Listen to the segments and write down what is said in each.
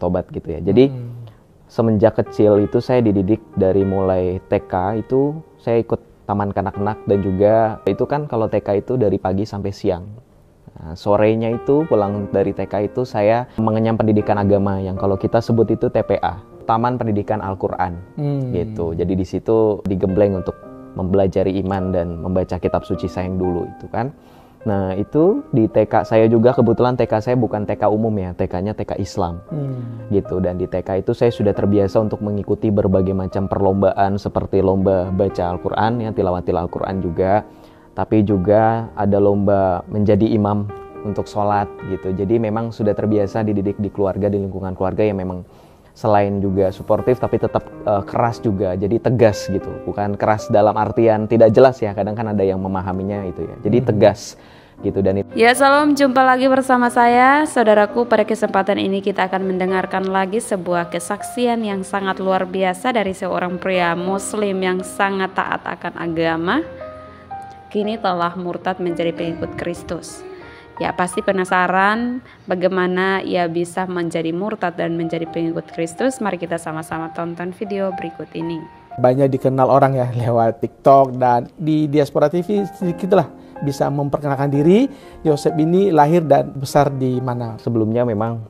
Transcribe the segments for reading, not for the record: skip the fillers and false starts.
bertobat gitu ya. Jadi semenjak kecil itu saya dididik dari mulai TK itu saya ikut taman kanak-kanak, dan juga itu kan kalau TK itu dari pagi sampai siang. Nah, sorenya itu pulang dari TK itu saya mengenyam pendidikan agama yang kalau kita sebut itu TPA, Taman Pendidikan Al-Quran gitu. Jadi di situ digembleng untuk mempelajari iman dan membaca kitab suci sayang dulu itu kan. Nah itu di TK saya juga, kebetulan TK saya bukan TK umum ya, TK-nya TK Islam gitu. Dan di TK itu saya sudah terbiasa untuk mengikuti berbagai macam perlombaan seperti lomba baca Al-Quran ya, tilawatil Al-Quran juga, tapi juga ada lomba menjadi imam untuk sholat gitu. Jadi memang sudah terbiasa dididik di keluarga, di lingkungan keluarga yang memang selain juga suportif tapi tetap keras juga, jadi tegas gitu. Bukan keras dalam artian tidak jelas ya, kadang kan ada yang memahaminya itu ya, jadi tegas gitu. Dan ya, salam, jumpa lagi bersama saya, saudaraku. Pada kesempatan ini kita akan mendengarkan lagi sebuah kesaksian yang sangat luar biasa dari seorang pria muslim yang sangat taat akan agama, kini telah murtad menjadi pengikut Kristus. Ya, pasti penasaran bagaimana ia bisa menjadi murtad dan menjadi pengikut Kristus. Mari kita sama-sama tonton video berikut ini. Banyak dikenal orang ya lewat TikTok, dan di Diaspora TV sedikitlah bisa memperkenalkan diri. Yosep ini lahir dan besar di mana? Sebelumnya memang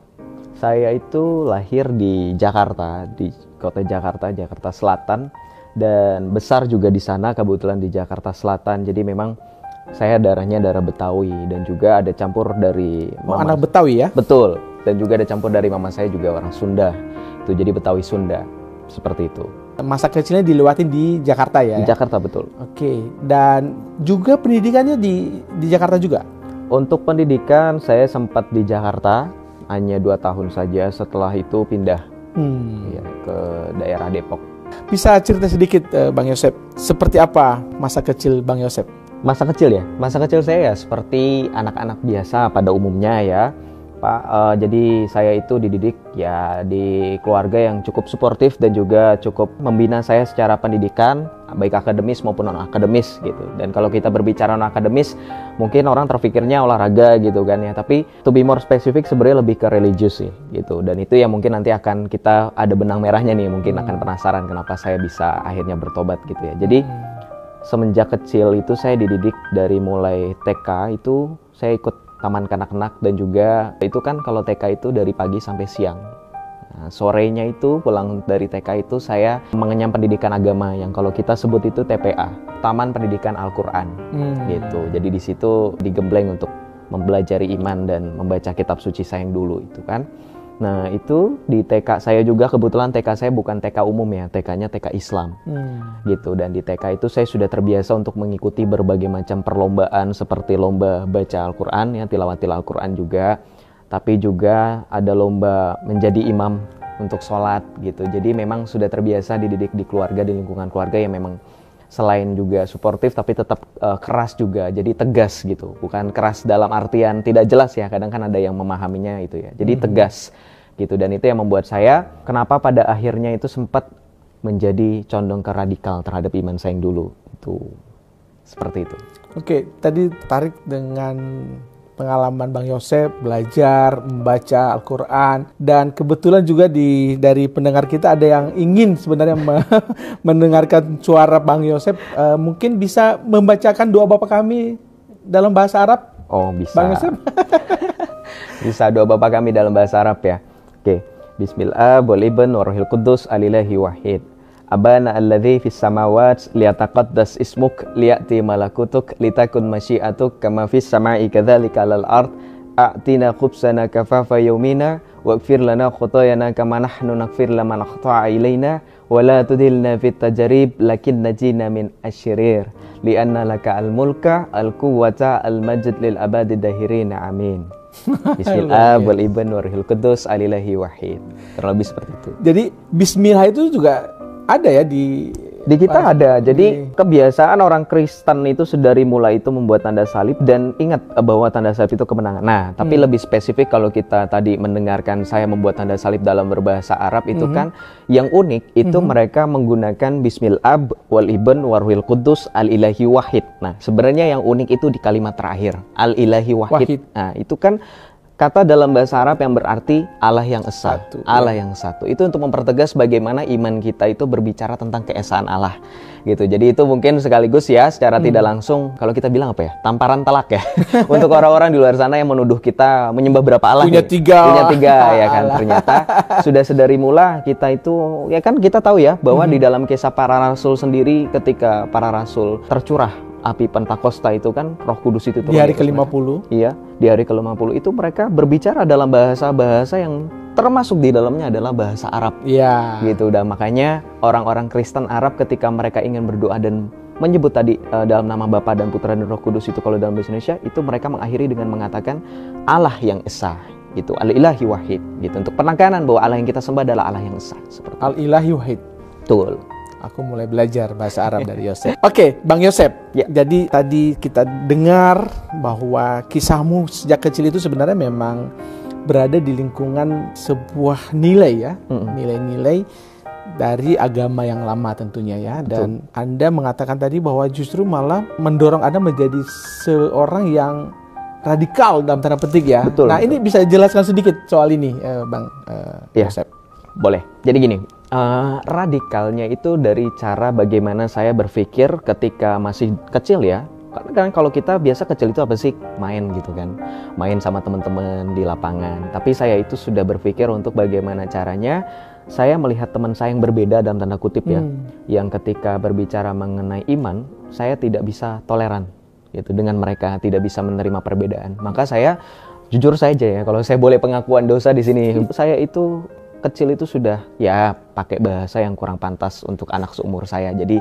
saya itu lahir di Jakarta, di kota Jakarta, Jakarta Selatan, dan besar juga di sana, kebetulan di Jakarta Selatan. Jadi memang saya darahnya darah Betawi, dan juga ada campur dari mama. Anak Betawi ya? Betul, dan juga ada campur dari mama saya juga orang Sunda. Itu jadi Betawi Sunda, seperti itu. Masa kecilnya dilewatin di Jakarta ya? Di Jakarta, betul. Oke, dan juga pendidikannya di Jakarta juga? Untuk pendidikan saya sempat di Jakarta hanya 2 tahun saja, setelah itu pindah ya, ke daerah Depok. Bisa cerita sedikit Bang Yosep, seperti apa masa kecil Bang Yosep? Masa kecil ya? Masa kecil saya ya seperti anak-anak biasa pada umumnya ya Pak. Jadi saya itu dididik ya di keluarga yang cukup suportif dan juga cukup membina saya secara pendidikan, baik akademis maupun non-akademis gitu. Dan kalau kita berbicara non-akademis, mungkin orang terpikirnya olahraga gitu kan ya. Tapi to be more specific sebenarnya lebih ke religius sih gitu. Dan itu yang mungkin nanti akan kita ada benang merahnya nih, mungkin akan penasaran kenapa saya bisa akhirnya bertobat gitu ya. Jadi semenjak kecil itu saya dididik dari mulai TK itu saya ikut taman kanak-kanak, dan juga itu kan kalau TK itu dari pagi sampai siang. Nah, sorenya itu pulang dari TK itu saya mengenyam pendidikan agama yang kalau kita sebut itu TPA, Taman Pendidikan Al-Quran gitu. Jadi di situ digembleng untuk mempelajari iman dan membaca kitab suci sayang dulu itu kan. Nah itu di TK saya juga, kebetulan TK saya bukan TK umum ya, TK-nya TK Islam gitu. Dan di TK itu saya sudah terbiasa untuk mengikuti berbagai macam perlombaan seperti lomba baca Al-Quran ya, tilawatil Al-Quran juga, tapi juga ada lomba menjadi imam untuk sholat gitu. Jadi memang sudah terbiasa dididik di keluarga, di lingkungan keluarga yang memang selain juga suportif tapi tetap keras juga, jadi tegas gitu. Bukan keras dalam artian tidak jelas ya, kadang kan ada yang memahaminya itu ya, jadi tegas gitu. Dan itu yang membuat saya kenapa pada akhirnya itu sempat menjadi condong ke radikal terhadap iman saya yang dulu itu, seperti itu. Oke, tadi tertarik dengan pengalaman Bang Yosep belajar membaca Al-Quran, dan kebetulan juga dari pendengar kita ada yang ingin sebenarnya mendengarkan suara Bang Yosep. Mungkin bisa membacakan doa Bapa Kami dalam bahasa Arab? Oh bisa. Bang Yosep? Bisa doa Bapa Kami dalam bahasa Arab ya. Oke. Bismillah wal ibn warohil kudus alilahi wahid. Abana alladhi fis samawat liyataqaddas ismuk liya'ti malakutuk litakun masyiatuk kama fis sama'i kadzalika alal ard a'tina khubsana kafafa yaumina waghfir lana khutayana kama nahnu naghfir liman akhta'a ilaina wa la tudhilna fit tajrib lakin najina min asyirir li'anna laka al mulka al quwwata al majd lil abadi dahirin amin. Bismillah wal ibn warohil kudus alilahi wahid. Terlebih seperti itu. Jadi bismillah itu juga ada ya di kita ada. Jadi kebiasaan orang Kristen itu sedari mulai itu membuat tanda salib, dan ingat bahwa tanda salib itu kemenangan. Nah, tapi lebih spesifik kalau kita tadi mendengarkan saya membuat tanda salib dalam berbahasa Arab itu kan yang unik itu mereka menggunakan Bismillah wal ibn warohil kudus al ilahi wahid. Nah, sebenarnya yang unik itu di kalimat terakhir al ilahi wahid. Nah, itu kan kata dalam bahasa Arab yang berarti Allah yang esa, Satu, Allah yang satu. Itu untuk mempertegas bagaimana iman kita itu berbicara tentang keesaan Allah gitu. Jadi itu mungkin sekaligus ya secara tidak langsung, kalau kita bilang apa ya, tamparan telak ya untuk orang-orang di luar sana yang menuduh kita menyembah berapa Allah. Punya tiga ya kan. Allah. Ternyata sudah sedari mula kita itu, ya kan kita tahu ya bahwa di dalam kisah para rasul sendiri, ketika para rasul tercurah api Pentakosta itu kan, Roh Kudus itu Di hari ke-50. Iya, di hari ke-50 itu mereka berbicara dalam bahasa-bahasa yang termasuk di dalamnya adalah bahasa Arab. Iya. Gitu. Dan makanya orang-orang Kristen Arab ketika mereka ingin berdoa dan menyebut tadi dalam nama Bapa dan Putra dan Roh Kudus itu, kalau dalam bahasa Indonesia itu mereka mengakhiri dengan mengatakan Allah yang esa, gitu, Al-Ilahi Wahid, gitu, untuk penekanan bahwa Allah yang kita sembah adalah Allah yang esa, seperti Al-Ilahi Wahid. betul. Aku mulai belajar bahasa Arab dari Yosef. Oke, Bang Yosef. Ya. Jadi tadi kita dengar bahwa kisahmu sejak kecil itu sebenarnya memang berada di lingkungan sebuah nilai ya, nilai-nilai dari agama yang lama tentunya ya. Dan Anda mengatakan tadi bahwa justru malah mendorong Anda menjadi seorang yang radikal dalam tanda petik ya. Betul, Nah, ini bisa jelaskan sedikit soal ini, Bang Ya. Yosef. Boleh. Jadi gini, radikalnya itu dari cara bagaimana saya berpikir ketika masih kecil ya. Karena kan kalau kita biasa kecil itu apa sih? Main gitu kan. Main sama teman-teman di lapangan. Tapi saya itu sudah berpikir untuk bagaimana caranya saya melihat teman saya yang berbeda dalam tanda kutip ya. Yang ketika berbicara mengenai iman, saya tidak bisa toleran gitu dengan mereka, tidak bisa menerima perbedaan. Maka saya jujur saja ya, kalau saya boleh pengakuan dosa di sini, saya itu kecil itu sudah ya pakai bahasa yang kurang pantas untuk anak seumur saya. Jadi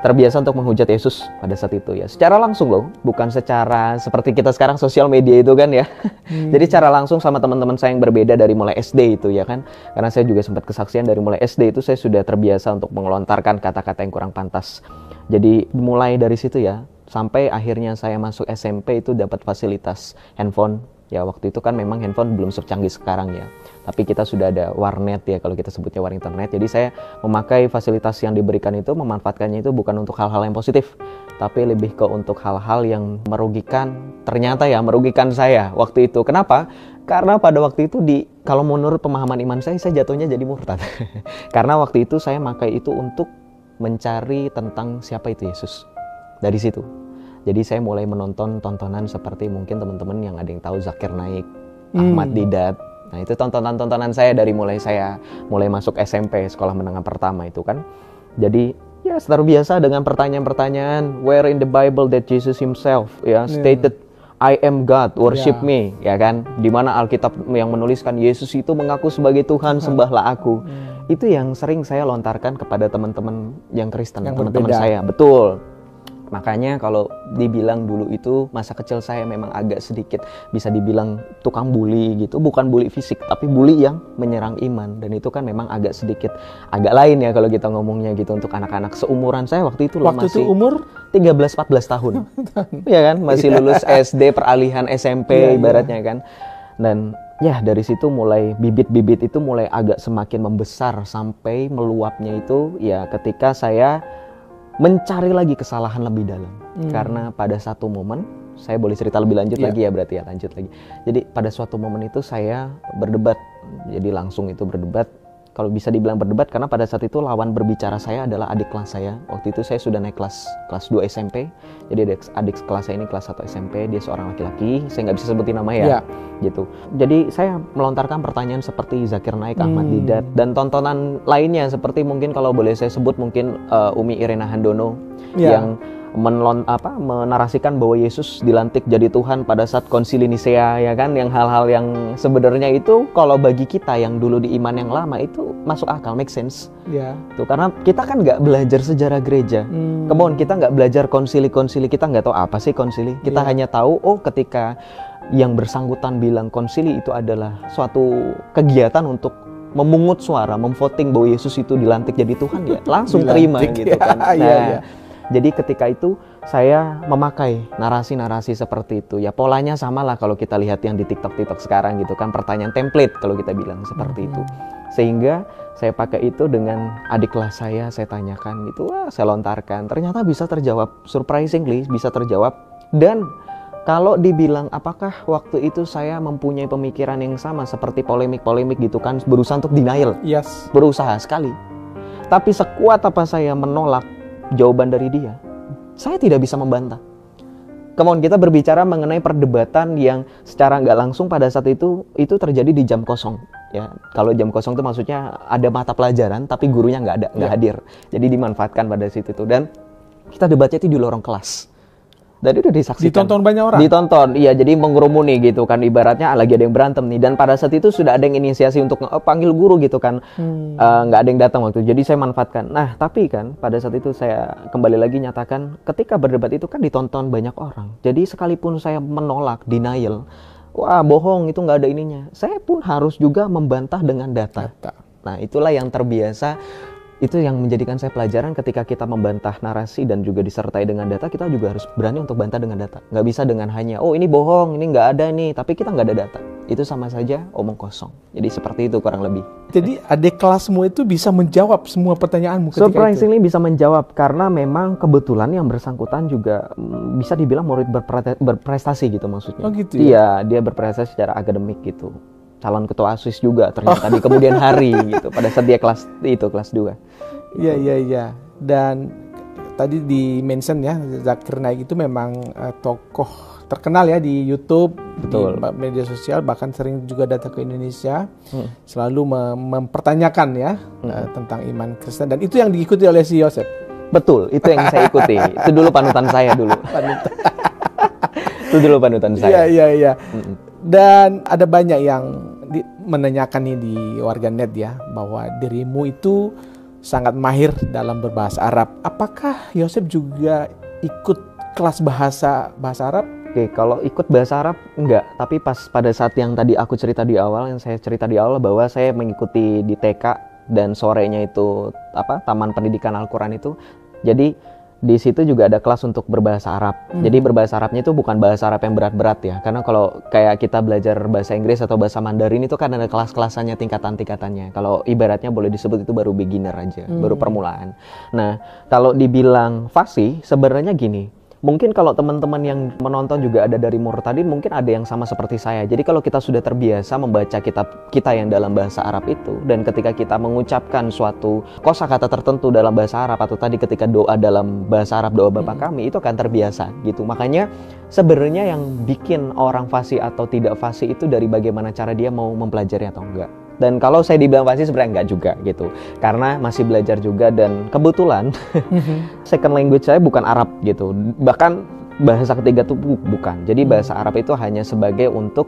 terbiasa untuk menghujat Yesus pada saat itu ya. Secara langsung loh, bukan secara seperti kita sekarang sosial media itu kan ya. Jadi secara langsung sama teman-teman saya yang berbeda dari mulai SD itu ya kan. Karena saya juga sempat kesaksian dari mulai SD itu saya sudah terbiasa untuk mengelontarkan kata-kata yang kurang pantas. Jadi mulai dari situ ya, sampai akhirnya saya masuk SMP itu dapat fasilitas handphone. Ya waktu itu kan memang handphone belum secanggih sekarang ya. Tapi kita sudah ada warnet ya, kalau kita sebutnya war internet. Jadi saya memakai fasilitas yang diberikan itu, memanfaatkannya itu bukan untuk hal-hal yang positif, tapi lebih ke untuk hal-hal yang merugikan, ternyata ya merugikan saya waktu itu. Kenapa? Karena pada waktu itu kalau menurut pemahaman iman saya jatuhnya jadi murtad. Karena waktu itu saya pakai itu untuk mencari tentang siapa itu Yesus. Dari situ. Jadi saya mulai menonton tontonan seperti mungkin teman-teman yang ada yang tahu Zakir Naik, Ahmad Didat. Nah itu tontonan-tontonan saya dari mulai masuk SMP, sekolah menengah pertama itu kan. Jadi ya terbiasa dengan pertanyaan-pertanyaan, where in the Bible that Jesus himself stated I am God, worship me, ya kan? Di mana Alkitab yang menuliskan Yesus itu mengaku sebagai Tuhan, sembahlah aku. Itu yang sering saya lontarkan kepada teman-teman yang Kristen, teman-teman saya. Betul. Makanya kalau dibilang dulu itu masa kecil saya memang agak sedikit bisa dibilang tukang bully gitu. Bukan bully fisik, tapi bully yang menyerang iman. Dan itu kan memang agak lain ya kalau kita ngomongnya gitu untuk anak-anak seumuran saya waktu itu loh. Waktu itu umur 13-14 tahun. Ya kan, masih lulus SD, peralihan SMP ibaratnya kan. Dan ya dari situ mulai bibit-bibit itu mulai agak semakin membesar sampai meluapnya itu ya ketika saya mencari lagi kesalahan lebih dalam. Karena pada satu momen, saya boleh cerita lebih lanjut lagi ya berarti ya, lanjut lagi. Jadi pada suatu momen itu saya berdebat, jadi langsung itu berdebat. Kalau bisa dibilang berdebat karena pada saat itu lawan berbicara saya adalah adik kelas saya. Waktu itu saya sudah naik kelas 2 SMP. Jadi adik kelas saya ini kelas 1 SMP, dia seorang laki-laki. Saya nggak bisa sebutin nama ya. Gitu. Jadi saya melontarkan pertanyaan seperti Zakir Naik, Ahmad Didat, dan tontonan lainnya seperti mungkin kalau boleh saya sebut mungkin Umi Irena Handono yang menarasikan bahwa Yesus dilantik jadi Tuhan pada saat Konsili Nisea ya kan, yang hal-hal yang sebenarnya itu kalau bagi kita yang dulu di iman yang lama itu masuk akal, make sense. Tuh, karena kita kan nggak belajar sejarah gereja. Kemudian kita nggak belajar konsili, kita nggak tahu apa sih konsili. Kita hanya tahu ketika yang bersangkutan bilang konsili itu adalah suatu kegiatan untuk memungut suara, memvoting bahwa Yesus itu dilantik jadi Tuhan, ya langsung terima gitu kan. Jadi ketika itu saya memakai narasi-narasi seperti itu. Ya polanya sama lah kalau kita lihat yang di TikTok sekarang gitu kan, pertanyaan template kalau kita bilang seperti itu. Sehingga saya pakai itu dengan adik kelas saya tanyakan gitu, saya lontarkan. Ternyata bisa terjawab, surprisingly bisa terjawab. Dan Kalau dibilang apakah waktu itu saya mempunyai pemikiran yang sama seperti polemik-polemik gitu kan, berusaha untuk denial. Yes. Berusaha sekali. Tapi sekuat apa saya menolak jawaban dari dia, saya tidak bisa membantah. Kemudian kita berbicara mengenai perdebatan yang secara nggak langsung pada saat itu terjadi di jam kosong. Ya, kalau jam kosong itu maksudnya ada mata pelajaran tapi gurunya nggak hadir. Jadi dimanfaatkan pada situ itu, dan kita debatnya itu di lorong kelas. Dan itu disaksikan. Ditonton banyak orang. Ditonton, iya. Jadi mengerumuni gitu kan, ibaratnya lagi ada yang berantem nih. Dan pada saat itu sudah ada yang inisiasi untuk panggil guru gitu kan. Nggak ada yang datang waktu itu. Jadi saya manfaatkan. Nah, tapi kan pada saat itu saya kembali lagi nyatakan, ketika berdebat itu kan ditonton banyak orang. Jadi sekalipun saya menolak, denial, wah bohong, itu nggak ada ininya, saya pun harus juga membantah dengan data. Nah, itulah yang terbiasa. Itu yang menjadikan saya pelajaran ketika kita membantah narasi dan juga disertai dengan data, kita juga harus berani untuk bantah dengan data. Nggak bisa dengan hanya, oh ini bohong, ini nggak ada nih, tapi kita nggak ada data. Itu sama saja omong kosong. Jadi seperti itu kurang lebih. Jadi adik kelasmu itu bisa menjawab semua pertanyaanmu ketika surprisingly itu? Bisa menjawab, karena memang kebetulan yang bersangkutan juga bisa dibilang murid berprestasi gitu maksudnya. Oh gitu ya? Iya, dia berprestasi secara akademik gitu. Calon ketua ASIS juga ternyata di kemudian hari gitu, pada saat dia kelas 2. Iya. Dan tadi di mention ya, Zakir Naik itu memang tokoh terkenal ya di YouTube. Betul. Di media sosial, bahkan sering juga datang ke Indonesia, selalu mempertanyakan ya tentang iman Kristen, dan itu yang diikuti oleh si Yosef. Betul, itu yang saya ikuti. Itu dulu panutan saya dulu. Itu dulu panutan saya. Iya. Dan ada banyak yang menanyakan nih di warganet ya, bahwa dirimu itu sangat mahir dalam berbahasa Arab. Apakah Yosef juga ikut kelas bahasa Arab? Oke, kalau ikut bahasa Arab enggak, tapi pada saat yang tadi aku cerita di awal, yang saya cerita di awal bahwa saya mengikuti di TK dan sorenya itu Taman Pendidikan Al-Quran itu. Jadi di situ juga ada kelas untuk berbahasa Arab. Jadi berbahasa Arabnya itu bukan bahasa Arab yang berat-berat ya. Karena kalau kayak kita belajar bahasa Inggris atau bahasa Mandarin itu kan ada kelas-kelasannya, tingkatan-tingkatannya. Kalau ibaratnya boleh disebut itu baru beginner aja, baru permulaan. Nah, kalau dibilang fasih, sebenarnya gini. Mungkin kalau teman-teman yang menonton juga ada dari Murtadin, mungkin ada yang sama seperti saya. Jadi kalau kita sudah terbiasa membaca kitab kita yang dalam bahasa Arab itu, dan ketika kita mengucapkan suatu kosakata tertentu dalam bahasa Arab, atau tadi ketika doa dalam bahasa Arab, doa Bapa kami, itu akan terbiasa gitu. Makanya sebenarnya yang bikin orang fasih atau tidak fasih itu dari bagaimana cara dia mau mempelajari atau enggak. Dan kalau saya dibilang fasih sebenarnya enggak juga gitu, karena masih belajar juga, dan kebetulan second language saya bukan Arab gitu, bahkan bahasa ketiga tuh bukan. Jadi bahasa Arab itu hanya sebagai untuk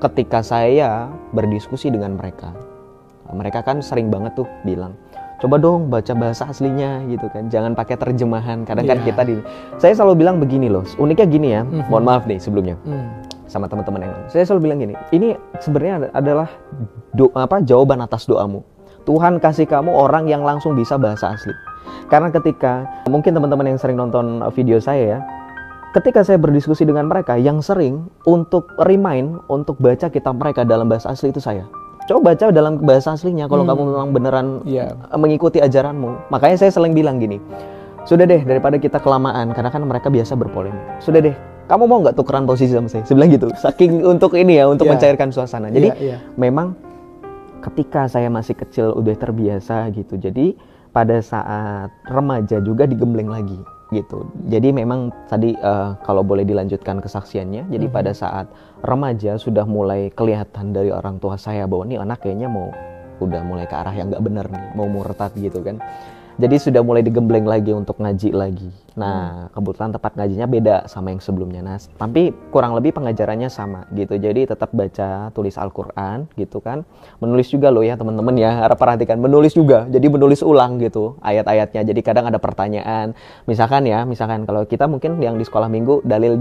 ketika saya berdiskusi dengan mereka. Mereka kan sering banget tuh bilang, coba dong baca bahasa aslinya gitu kan, jangan pakai terjemahan. Kadang kan kita saya selalu bilang begini loh, uniknya gini ya, mohon maaf nih sebelumnya. Sama teman-teman yang saya selalu bilang gini, ini sebenarnya adalah jawaban atas doamu. Tuhan kasih kamu orang yang langsung bisa bahasa asli. Karena ketika mungkin teman-teman yang sering nonton video saya ya, ketika saya berdiskusi dengan mereka, yang sering untuk remind untuk baca kitab mereka dalam bahasa asli itu saya. Coba baca dalam bahasa aslinya kalau kamu memang beneran mengikuti ajaranmu. Makanya saya sering bilang gini, sudah deh daripada kita kelamaan, karena kan mereka biasa berpolemik. Sudah deh, kamu mau nggak tukeran posisi sama saya? Saya bilang gitu, saking untuk ini ya, untuk mencairkan suasana. Jadi memang ketika saya masih kecil udah terbiasa gitu. Jadi pada saat remaja juga digembleng lagi gitu. Jadi memang tadi kalau boleh dilanjutkan kesaksiannya, jadi pada saat remaja sudah mulai kelihatan dari orang tua saya bahwa nih anak kayaknya udah mulai ke arah yang nggak benar nih, mau murtad gitu kan. Jadi sudah mulai digembleng lagi untuk ngaji lagi. Nah, kebetulan tempat ngajinya beda sama yang sebelumnya. Nah, tapi kurang lebih pengajarannya sama gitu. Jadi tetap baca, tulis Al-Quran gitu kan. Menulis juga loh ya teman-teman ya, harap perhatikan. Menulis juga, jadi menulis ulang gitu ayat-ayatnya. Jadi kadang ada pertanyaan. Misalkan kalau kita mungkin yang di sekolah minggu, dalil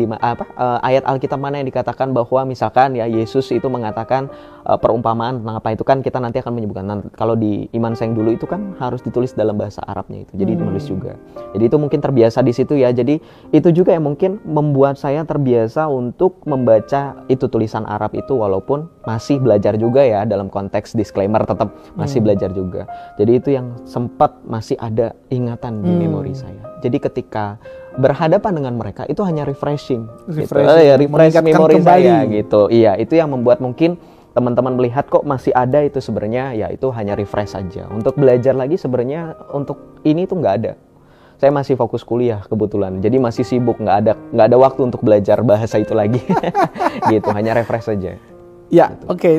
ayat Alkitab mana yang dikatakan bahwa misalkan ya Yesus itu mengatakan perumpamaan tentang apa itu kan kita nanti akan menyebutkan. Nah, kalau di iman saya yang dulu itu kan harus ditulis dalam bahasa Arabnya itu. Jadi menulis juga. Jadi itu mungkin terbiasa di situ ya. Jadi itu juga yang mungkin membuat saya terbiasa untuk membaca itu tulisan Arab itu, walaupun masih belajar juga ya, dalam konteks disclaimer tetap masih belajar juga. Jadi itu yang sempat masih ada ingatan di memori saya. Jadi ketika berhadapan dengan mereka itu hanya refreshing. Gitu. Refresh Refresh memori kembali. saya gitu. Iya, itu yang membuat mungkin teman-teman melihat kok masih ada itu sebenarnya, ya itu hanya refresh saja. Untuk belajar lagi sebenarnya untuk ini tuh nggak ada. Saya masih fokus kuliah kebetulan, jadi masih sibuk, nggak ada waktu untuk belajar bahasa itu lagi. Gitu, hanya refresh saja. Ya, Gitu. oke.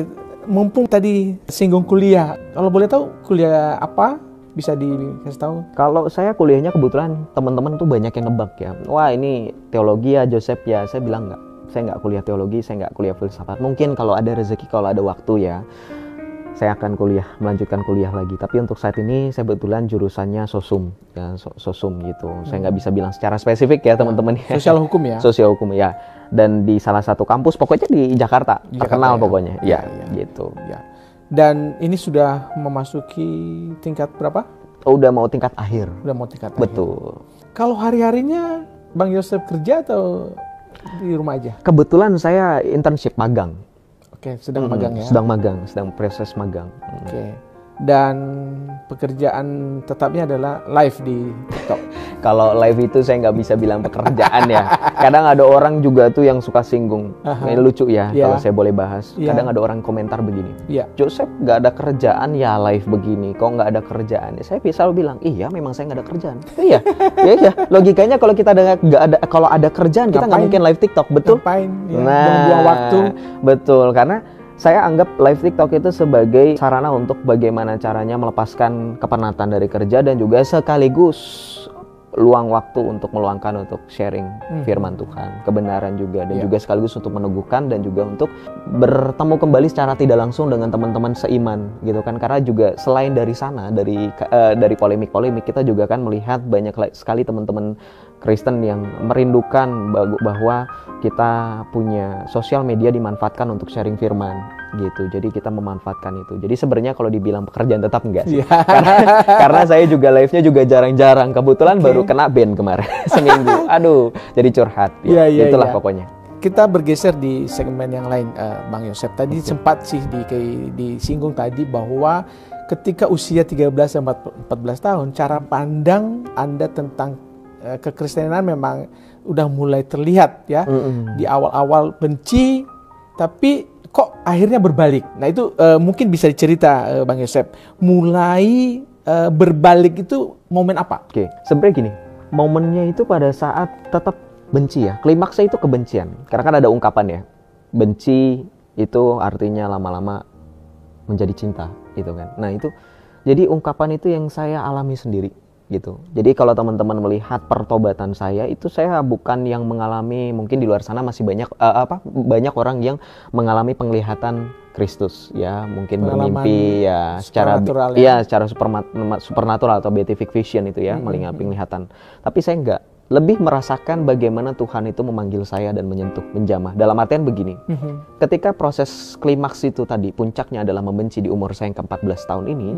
Mumpung tadi singgung kuliah, kalau boleh tahu kuliah apa? Bisa dikasih tahu? Kalau saya kuliahnya kebetulan teman-teman tuh banyak yang nebak ya. Wah ini teologi ya Joseph ya. Saya bilang nggak. Saya nggak kuliah teologi, saya nggak kuliah filsafat. Mungkin kalau ada rezeki, kalau ada waktu ya, saya akan melanjutkan kuliah lagi. Tapi untuk saat ini saya kebetulan jurusannya sosum, ya sosum gitu. Saya nggak bisa bilang secara spesifik ya teman-teman. Sosial hukum ya? Sosial hukum ya. Dan di salah satu kampus, pokoknya di Jakarta, terkenal ya? pokoknya. Ya, gitu. Ya. Dan ini sudah memasuki tingkat berapa? Udah mau tingkat akhir. Udah mau tingkat Betul. akhir. Kalau hari-harinya Bang Yosef kerja atau di rumah aja? Kebetulan saya internship magang. Oke, sedang magang ya? Sedang magang, sedang proses magang. Oke. Dan pekerjaan tetapnya adalah live di TikTok. Kalau live itu saya nggak bisa bilang pekerjaan ya. Kadang ada orang juga tuh yang suka singgung. Ini lucu ya, kalau saya boleh bahas. Kadang ada orang komentar begini. Joseph nggak ada kerjaan ya live begini. Kok nggak ada kerjaan? Saya selalu bilang, iya memang saya nggak ada kerjaan. Iya. Logikanya kalau kita kalau ada kerjaan kita nggak mungkin live TikTok, betul? Ngapain? Ya, nah, buang waktu. Betul, karena saya anggap live TikTok itu sebagai sarana untuk bagaimana caranya melepaskan kepenatan dari kerja dan juga sekaligus luang waktu untuk meluangkan untuk sharing firman Tuhan, kebenaran juga, dan juga sekaligus untuk meneguhkan dan juga untuk bertemu kembali secara tidak langsung dengan teman-teman seiman gitu kan. Karena juga selain dari sana, dari polemik-polemik, kita juga kan melihat banyak sekali teman-teman Kristen yang merindukan bahwa kita punya sosial media dimanfaatkan untuk sharing firman gitu. Jadi kita memanfaatkan itu. Jadi sebenarnya kalau dibilang pekerjaan tetap enggak sih. Karena saya juga live-nya juga jarang-jarang. Kebetulan baru kena ban kemarin seminggu. Aduh, jadi curhat. Itulah pokoknya. Kita bergeser di segmen yang lain, Bang Yosef. Tadi sempat sih disinggung tadi bahwa ketika usia 13-14 tahun, cara pandang Anda tentang kekristenan memang udah mulai terlihat ya. Di awal-awal benci, tapi kok akhirnya berbalik. Nah itu mungkin bisa dicerita Bang Yosef. Mulai berbalik itu momen apa? Oke, sebenarnya gini, momennya itu pada saat tetap benci ya. Klimaksnya itu kebencian. Karena kan ada ungkapan ya, benci itu artinya lama-lama menjadi cinta gitu kan. Nah itu, jadi ungkapan itu yang saya alami sendiri gitu. Jadi kalau teman-teman melihat pertobatan saya itu, saya bukan yang mengalami, mungkin di luar sana masih banyak orang yang mengalami penglihatan Kristus ya, mungkin bermimpi ya secara supernatural atau beatific vision itu ya, melihat penglihatan. Tapi saya enggak, lebih merasakan bagaimana Tuhan itu memanggil saya dan menyentuh, menjamah. Dalam artian begini, ketika proses klimaks itu tadi, puncaknya adalah membenci di umur saya yang ke-14 tahun ini,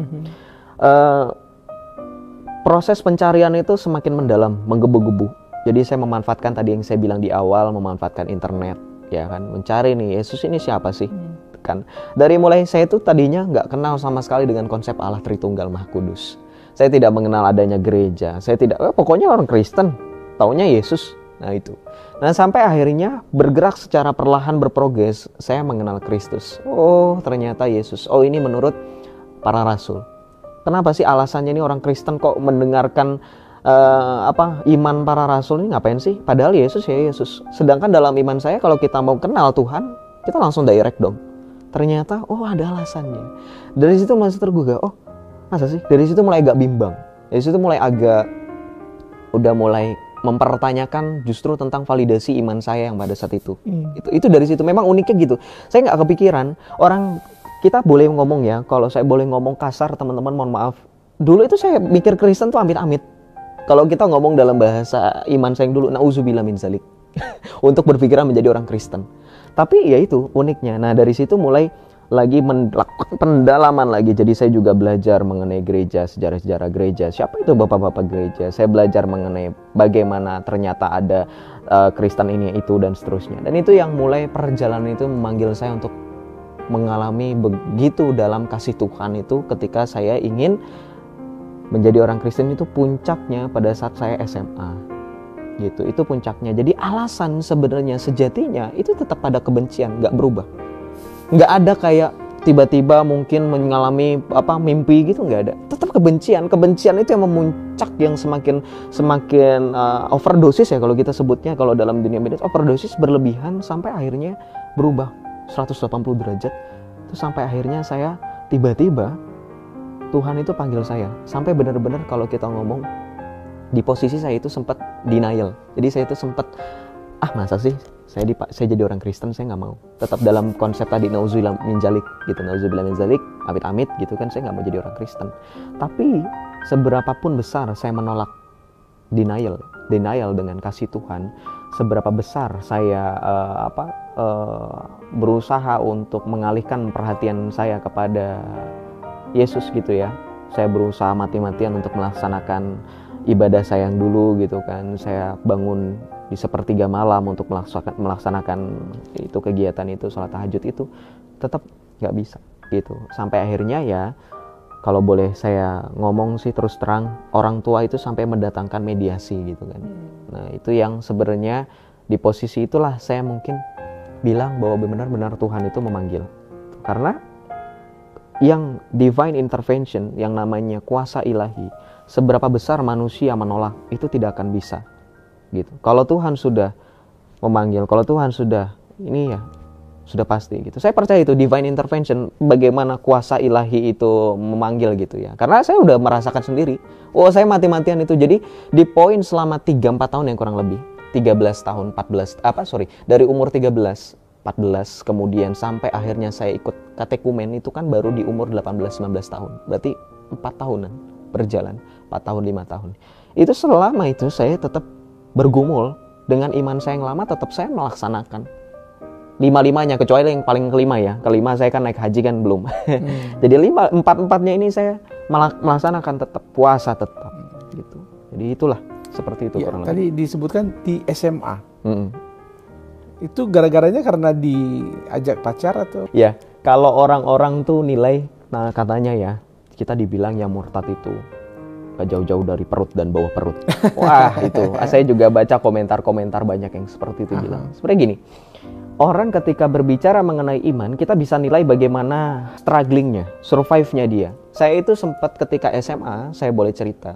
proses pencarian itu semakin mendalam, menggebu-gebu. Jadi saya memanfaatkan tadi yang saya bilang di awal, memanfaatkan internet, ya kan, mencari nih Yesus ini siapa sih, kan. Dari mulai saya itu tadinya nggak kenal sama sekali dengan konsep Allah Tritunggal Maha Kudus. Saya tidak mengenal adanya gereja. Saya tidak, pokoknya orang Kristen, taunya Yesus. Nah itu. Nah sampai akhirnya bergerak secara perlahan berprogres, saya mengenal Kristus. Oh ternyata Yesus. Oh ini menurut para rasul. Kenapa sih alasannya ini orang Kristen kok mendengarkan iman para rasul ini ngapain sih? Padahal Yesus ya Yesus. Sedangkan dalam iman saya kalau kita mau kenal Tuhan, kita langsung direct dong. Ternyata ada alasannya. Dari situ masih tergugah. Oh masa sih? Dari situ mulai agak bimbang. Dari situ mulai udah mulai mempertanyakan justru tentang validasi iman saya yang pada saat itu. Itu dari situ memang uniknya gitu. Saya nggak kepikiran orang. Kita boleh ngomong ya, kalau saya boleh ngomong kasar teman-teman mohon maaf. Dulu itu saya mikir Kristen tuh amit-amit. Kalau kita ngomong dalam bahasa iman saya yang dulu, na'udzubillah min zalik. Untuk berpikiran menjadi orang Kristen. Tapi ya itu uniknya. Nah dari situ mulai lagi melakukan pendalaman lagi. Jadi saya juga belajar mengenai gereja, sejarah-sejarah gereja. Siapa itu bapak-bapak gereja? Saya belajar mengenai bagaimana ternyata ada Kristen ini, itu, dan seterusnya. Dan itu yang mulai perjalanan itu memanggil saya untuk mengalami begitu dalam kasih Tuhan itu ketika saya ingin menjadi orang Kristen itu puncaknya pada saat saya SMA. gitu. Itu puncaknya. Jadi alasan sebenarnya sejatinya itu tetap pada kebencian, nggak berubah. Nggak ada kayak tiba-tiba mungkin mengalami mimpi gitu, nggak ada. Tetap kebencian itu yang memuncak, yang semakin overdosis ya kalau kita sebutnya, kalau dalam dunia medis overdosis berlebihan sampai akhirnya berubah 180 derajat. Terus sampai akhirnya saya tiba-tiba Tuhan itu panggil saya sampai benar-benar kalau kita ngomong di posisi saya itu sempat denial. Jadi saya itu sempat masa sih saya jadi orang Kristen, saya nggak mau. Tetap dalam konsep tadi nauzubillah min dzalik gitu, nauzubillah min dzalik, amit-amit gitu kan, saya nggak mau jadi orang Kristen. Tapi seberapapun besar saya menolak denial dengan kasih Tuhan, seberapa besar saya berusaha untuk mengalihkan perhatian saya kepada Yesus gitu ya. Saya berusaha mati-matian untuk melaksanakan ibadah saya yang dulu gitu kan. Saya bangun di sepertiga malam untuk melaksanakan itu kegiatan itu, sholat tahajud itu, tetap nggak bisa gitu. Sampai akhirnya ya, kalau boleh saya ngomong sih terus terang, orang tua itu sampai mendatangkan mediasi gitu kan. Nah itu yang sebenarnya di posisi itulah saya mungkin bilang bahwa benar-benar Tuhan itu memanggil. Karena yang divine intervention, yang namanya kuasa ilahi, seberapa besar manusia menolak, itu tidak akan bisa gitu. Kalau Tuhan sudah memanggil, kalau Tuhan sudah ini ya sudah pasti gitu. Saya percaya itu divine intervention, bagaimana kuasa ilahi itu memanggil gitu ya. Karena saya udah merasakan sendiri. Saya mati-matian itu. Jadi di poin selama 3-4 tahun yang kurang lebih, 13 tahun, dari umur 13, 14 kemudian sampai akhirnya saya ikut katekumen itu kan baru di umur 18-19 tahun. Berarti 4 tahunan berjalan, 4 tahun, 5 tahun. Itu selama itu saya tetap bergumul dengan iman saya yang lama, tetap saya melaksanakan 5-5-nya, kecuali yang paling kelima ya. Kelima saya kan naik haji kan belum. Jadi 4-4-nya ini saya melaksanakan tetap, puasa tetap gitu. Jadi itulah seperti itu ya, kurang tadi lebih. disebutkan di SMA. Itu gara-garanya karena diajak pacar atau? Ya, kalau orang-orang tuh nilai, nah katanya ya, kita dibilang yang murtad itu gak jauh-jauh dari perut dan bawah perut. Wah itu, saya juga baca komentar-komentar banyak yang seperti itu bilang. Sebenarnya gini, orang ketika berbicara mengenai iman, kita bisa nilai bagaimana strugglingnya, survive-nya dia. Saya itu sempat ketika SMA, saya boleh cerita.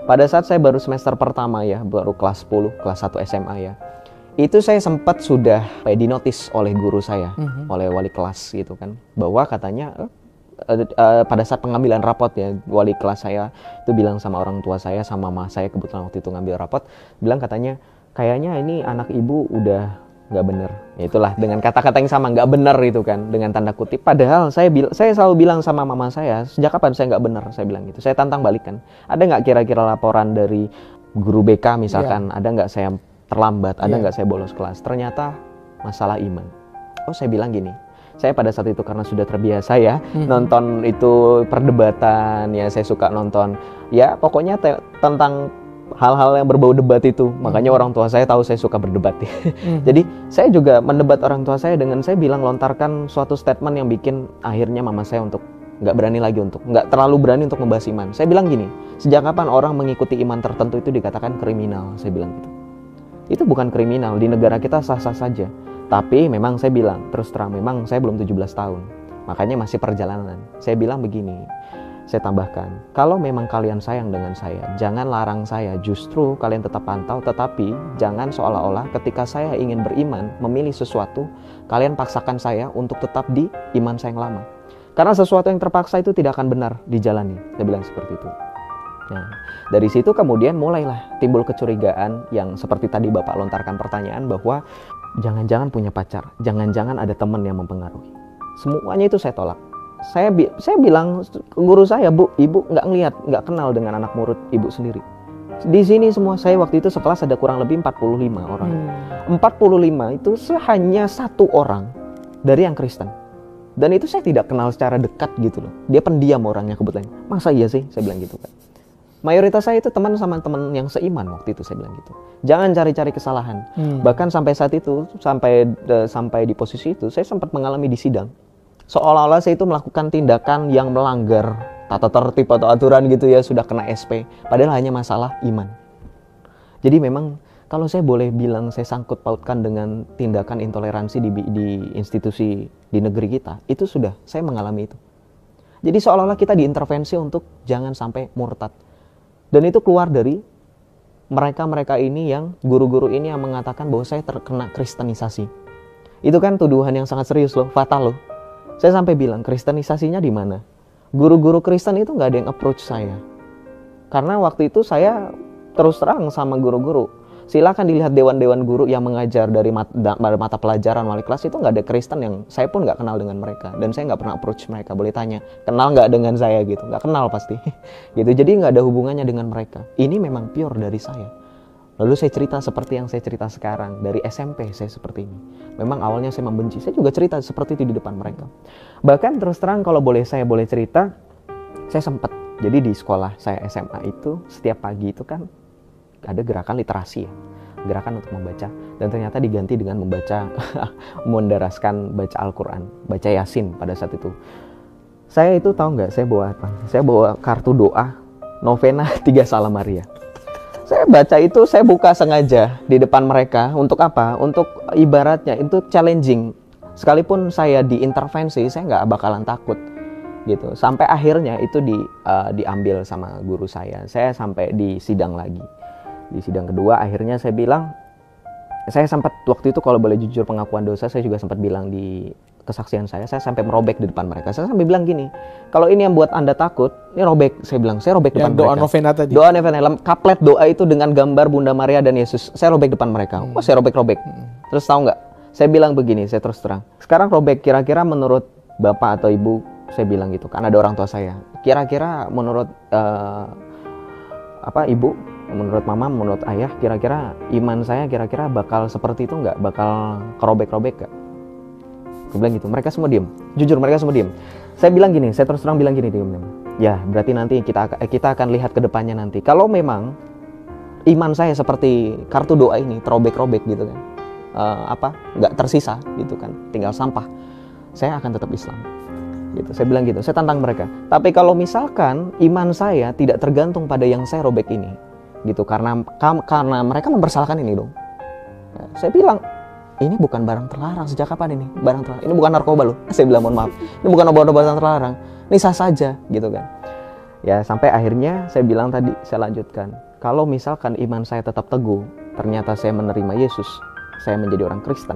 Pada saat saya baru semester pertama ya, baru kelas 10, kelas 1 SMA ya. Itu saya sempat sudah dinotis oleh guru saya, oleh wali kelas gitu kan. Bahwa katanya pada saat pengambilan rapot ya, wali kelas saya itu bilang sama orang tua saya, sama mama saya kebetulan waktu itu ngambil rapot, bilang katanya, kayaknya ini anak ibu udah nggak bener. Ya itulah dengan kata-kata yang sama, nggak bener itu kan, dengan tanda kutip. Padahal saya selalu bilang sama mama saya, sejak kapan saya nggak bener, saya bilang gitu. Saya tantang balikan. Ada nggak kira-kira laporan dari guru BK misalkan, ada nggak saya terlambat, ada nggak saya bolos kelas? Ternyata masalah iman. Saya bilang gini, saya pada saat itu karena sudah terbiasa ya nonton itu perdebatan ya, saya suka nonton ya pokoknya tentang hal-hal yang berbau debat itu. Makanya orang tua saya tahu saya suka berdebat ya. Jadi saya juga mendebat orang tua saya dengan saya bilang lontarkan suatu statement yang bikin akhirnya mama saya untuk nggak terlalu berani untuk membahas iman. Saya bilang gini, sejak kapan orang mengikuti iman tertentu itu dikatakan kriminal? Saya bilang gitu. Itu bukan kriminal, di negara kita sah-sah saja. Tapi memang saya bilang, terus terang memang saya belum 17 tahun. Makanya masih perjalanan. Saya bilang begini, saya tambahkan, kalau memang kalian sayang dengan saya, jangan larang saya. Justru kalian tetap pantau, tetapi jangan seolah-olah ketika saya ingin beriman, memilih sesuatu, kalian paksakan saya untuk tetap di iman saya yang lama. Karena sesuatu yang terpaksa itu tidak akan benar dijalani. Saya bilang seperti itu. Nah, dari situ kemudian mulailah timbul kecurigaan yang seperti tadi Bapak lontarkan pertanyaan bahwa jangan-jangan punya pacar, jangan-jangan ada teman yang mempengaruhi. Semuanya itu saya tolak. Saya bilang ke guru saya, Bu, Ibu nggak kenal dengan anak murid Ibu sendiri. Di sini semua saya waktu itu sekelas ada kurang lebih 45 orang. 45 itu hanya 1 orang dari yang Kristen. Dan itu saya tidak kenal secara dekat gitu loh. Dia pendiam orangnya kebetulan. Masa iya sih? Saya bilang gitu kan. Mayoritas saya itu teman sama teman yang seiman waktu itu, saya bilang gitu. Jangan cari-cari kesalahan. Bahkan sampai saat itu, sampai di posisi itu, saya sempat mengalami di sidang. Seolah-olah saya itu melakukan tindakan yang melanggar tata tertib atau aturan gitu ya, sudah kena SP. Padahal hanya masalah iman. Jadi memang Kalau saya boleh bilang saya sangkut pautkan dengan tindakan intoleransi di institusi di negeri kita, itu sudah saya mengalami itu. Jadi seolah-olah kita diintervensi untuk jangan sampai murtad. Dan itu keluar dari mereka-mereka ini yang guru-guru ini yang mengatakan bahwa saya terkena kristenisasi. Itu kan tuduhan yang sangat serius loh, fatal loh. Saya sampai bilang kristenisasinya di mana? Guru-guru Kristen itu nggak ada yang approach saya. Karena waktu itu saya terus terang sama guru-guru. Silakan dilihat dewan-dewan guru yang mengajar dari mata pelajaran wali kelas itu nggak ada Kristen yang saya pun nggak kenal dengan mereka, dan saya nggak pernah approach mereka. Boleh tanya, kenal nggak dengan saya gitu? Nggak kenal pasti, gitu. Jadi nggak ada hubungannya dengan mereka. Ini memang pure dari saya. Lalu saya cerita seperti yang saya cerita sekarang, dari SMP saya seperti ini. Memang awalnya saya membenci, saya juga cerita seperti itu di depan mereka. Bahkan terus terang kalau saya boleh cerita, saya sempat jadi di sekolah saya SMA itu setiap pagi itu kan ada gerakan literasi ya, gerakan untuk membaca, dan ternyata diganti dengan membaca mendaraskan baca Al-Quran, baca Yasin pada saat itu. Saya itu tahu nggak, saya bawa apa? Saya bawa kartu doa novena 3 Salam Maria. Saya baca itu, saya buka sengaja di depan mereka. Untuk apa? Untuk ibaratnya itu challenging. Sekalipun saya diintervensi, saya nggak bakalan takut gitu. Sampai akhirnya itu diambil sama guru saya. Saya sampai di sidang lagi. Di sidang kedua akhirnya saya bilang, saya sempat waktu itu kalau boleh jujur pengakuan dosa, saya juga sempat bilang di kesaksian saya sampai merobek di depan mereka. Saya sampai bilang gini, kalau ini yang buat Anda takut, ini robek. Saya bilang, saya robek depan doa mereka. novena tadi. Doa novena, kaplet doa itu dengan gambar Bunda Maria dan Yesus. Saya robek depan mereka. Oh, saya robek-robek. Terus tahu nggak? Saya bilang begini, saya terus terang. Sekarang robek, kira-kira menurut Bapak atau Ibu, saya bilang gitu, kan ada orang tua saya. Kira-kira menurut Ibu, menurut Mama, menurut Ayah, kira-kira iman saya kira-kira bakal seperti itu nggak? Bakal kerobek-robek nggak? Gue bilang gitu. Mereka semua diem. Jujur mereka semua diem. Saya bilang gini, saya terus terang bilang gini, diem. Ya, berarti nanti kita akan lihat ke depannya nanti. Kalau memang iman saya seperti kartu doa ini terobek-robek gitu kan, nggak tersisa gitu kan, tinggal sampah, saya akan tetap Islam. Gitu. Saya bilang gitu. Saya tantang mereka. Tapi kalau misalkan iman saya tidak tergantung pada yang saya robek ini, gitu, karena mereka mempersalahkan ini dong. Ya, saya bilang, ini bukan barang terlarang. Sejak kapan ini barang terlarang? Ini bukan narkoba loh. Saya bilang, mohon maaf, ini bukan obat-obatan terlarang. Ini sah saja, gitu kan. Ya, sampai akhirnya saya bilang tadi, saya lanjutkan. Kalau misalkan iman saya tetap teguh, ternyata saya menerima Yesus, saya menjadi orang Kristen,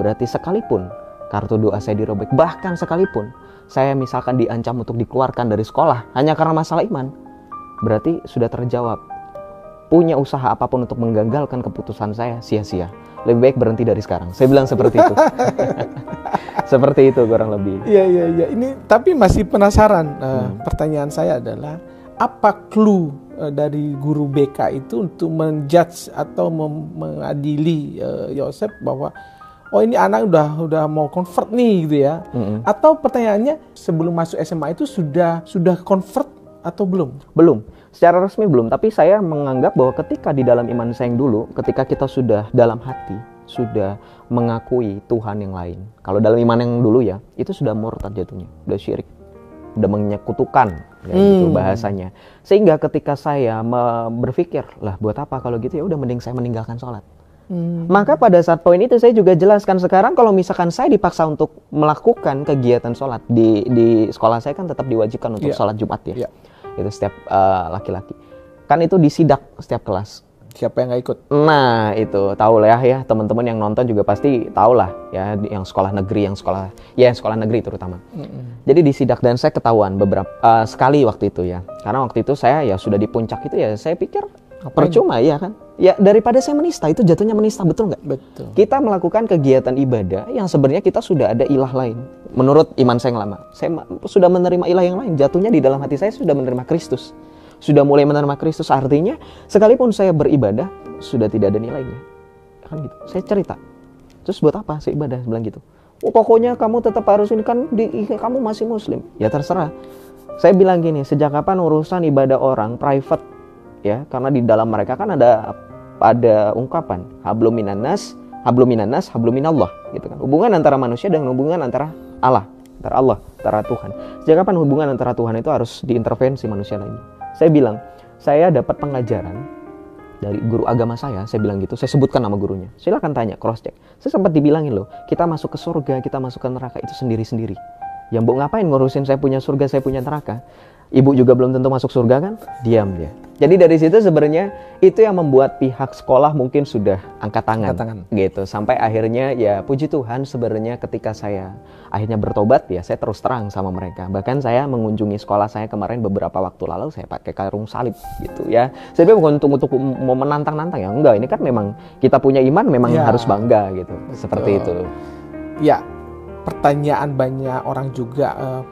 berarti sekalipun kartu doa saya dirobek, bahkan sekalipun saya misalkan diancam untuk dikeluarkan dari sekolah hanya karena masalah iman, berarti sudah terjawab. Punya usaha apapun untuk menggagalkan keputusan saya sia-sia. Lebih baik berhenti dari sekarang. Saya bilang seperti itu. Seperti itu kurang lebih. Iya. Ini tapi masih penasaran. Pertanyaan saya adalah, apa clue dari guru BK itu untuk menjudge atau mengadili Yosef bahwa oh ini anak udah mau convert nih gitu ya? Atau pertanyaannya, sebelum masuk SMA itu sudah convert atau belum? Belum. Secara resmi belum, tapi saya menganggap bahwa ketika di dalam iman saya yang dulu, ketika kita sudah dalam hati, sudah mengakui Tuhan yang lain. Kalau dalam iman yang dulu ya, itu sudah murtad jatuhnya, udah syirik, udah menyekutukan, ya, gitu bahasanya. Sehingga ketika saya berpikir, lah buat apa kalau gitu, ya udah mending saya meninggalkan sholat. Maka pada saat poin itu saya juga jelaskan sekarang, kalau misalkan saya dipaksa untuk melakukan kegiatan sholat di sekolah saya kan tetap diwajibkan untuk sholat Jumat ya. Itu setiap laki-laki kan itu disidak setiap kelas. Siapa yang nggak ikut? Nah itu tahu lah ya, teman-teman yang nonton juga pasti tahu lah ya, yang sekolah negeri, yang sekolah negeri terutama. Jadi disidak, dan saya ketahuan sekali waktu itu ya, karena waktu itu saya ya sudah di puncak itu ya, saya pikir percuma ya kan, ya daripada saya menista, itu jatuhnya menista, betul nggak? Betul. Kita melakukan kegiatan ibadah yang sebenarnya kita sudah ada ilah lain. Menurut iman saya yang lama, saya sudah menerima ilah yang lain. Jatuhnya di dalam hati saya sudah menerima Kristus, sudah mulai menerima Kristus. Artinya sekalipun saya beribadah sudah tidak ada nilainya, kan gitu. Saya cerita, terus buat apa saya ibadah? Bilang gitu. Oh pokoknya kamu tetap harus ini kan, kamu masih Muslim. Ya terserah. Saya bilang gini, sejak kapan urusan ibadah orang private? Ya, karena di dalam mereka kan ada ungkapan hablum minannas, hablum minallah, gitu kan. Hubungan antara manusia dan hubungan antara Allah, antara Tuhan. Sejak kapan hubungan antara Tuhan itu harus diintervensi manusia lainnya? Saya bilang, saya dapat pengajaran dari guru agama saya bilang gitu, saya sebutkan nama gurunya. Silakan tanya, cross check. Saya sempat dibilangin loh, kita masuk ke surga, kita masuk ke neraka itu sendiri-sendiri. Ya Mbok ngapain ngurusin saya punya surga, saya punya neraka? Ibu juga belum tentu masuk surga kan? Diam dia. Jadi dari situ sebenarnya itu yang membuat pihak sekolah mungkin sudah angkat tangan. Gitu. Sampai akhirnya ya puji Tuhan sebenarnya ketika saya akhirnya bertobat ya saya terus terang sama mereka. Bahkan saya mengunjungi sekolah saya kemarin beberapa waktu lalu saya pakai karung salib gitu ya. Saya bukan untuk mau menantang-nantang ya. Enggak, ini kan memang kita punya iman memang harus bangga gitu. Seperti itu. Ya, pertanyaan banyak orang juga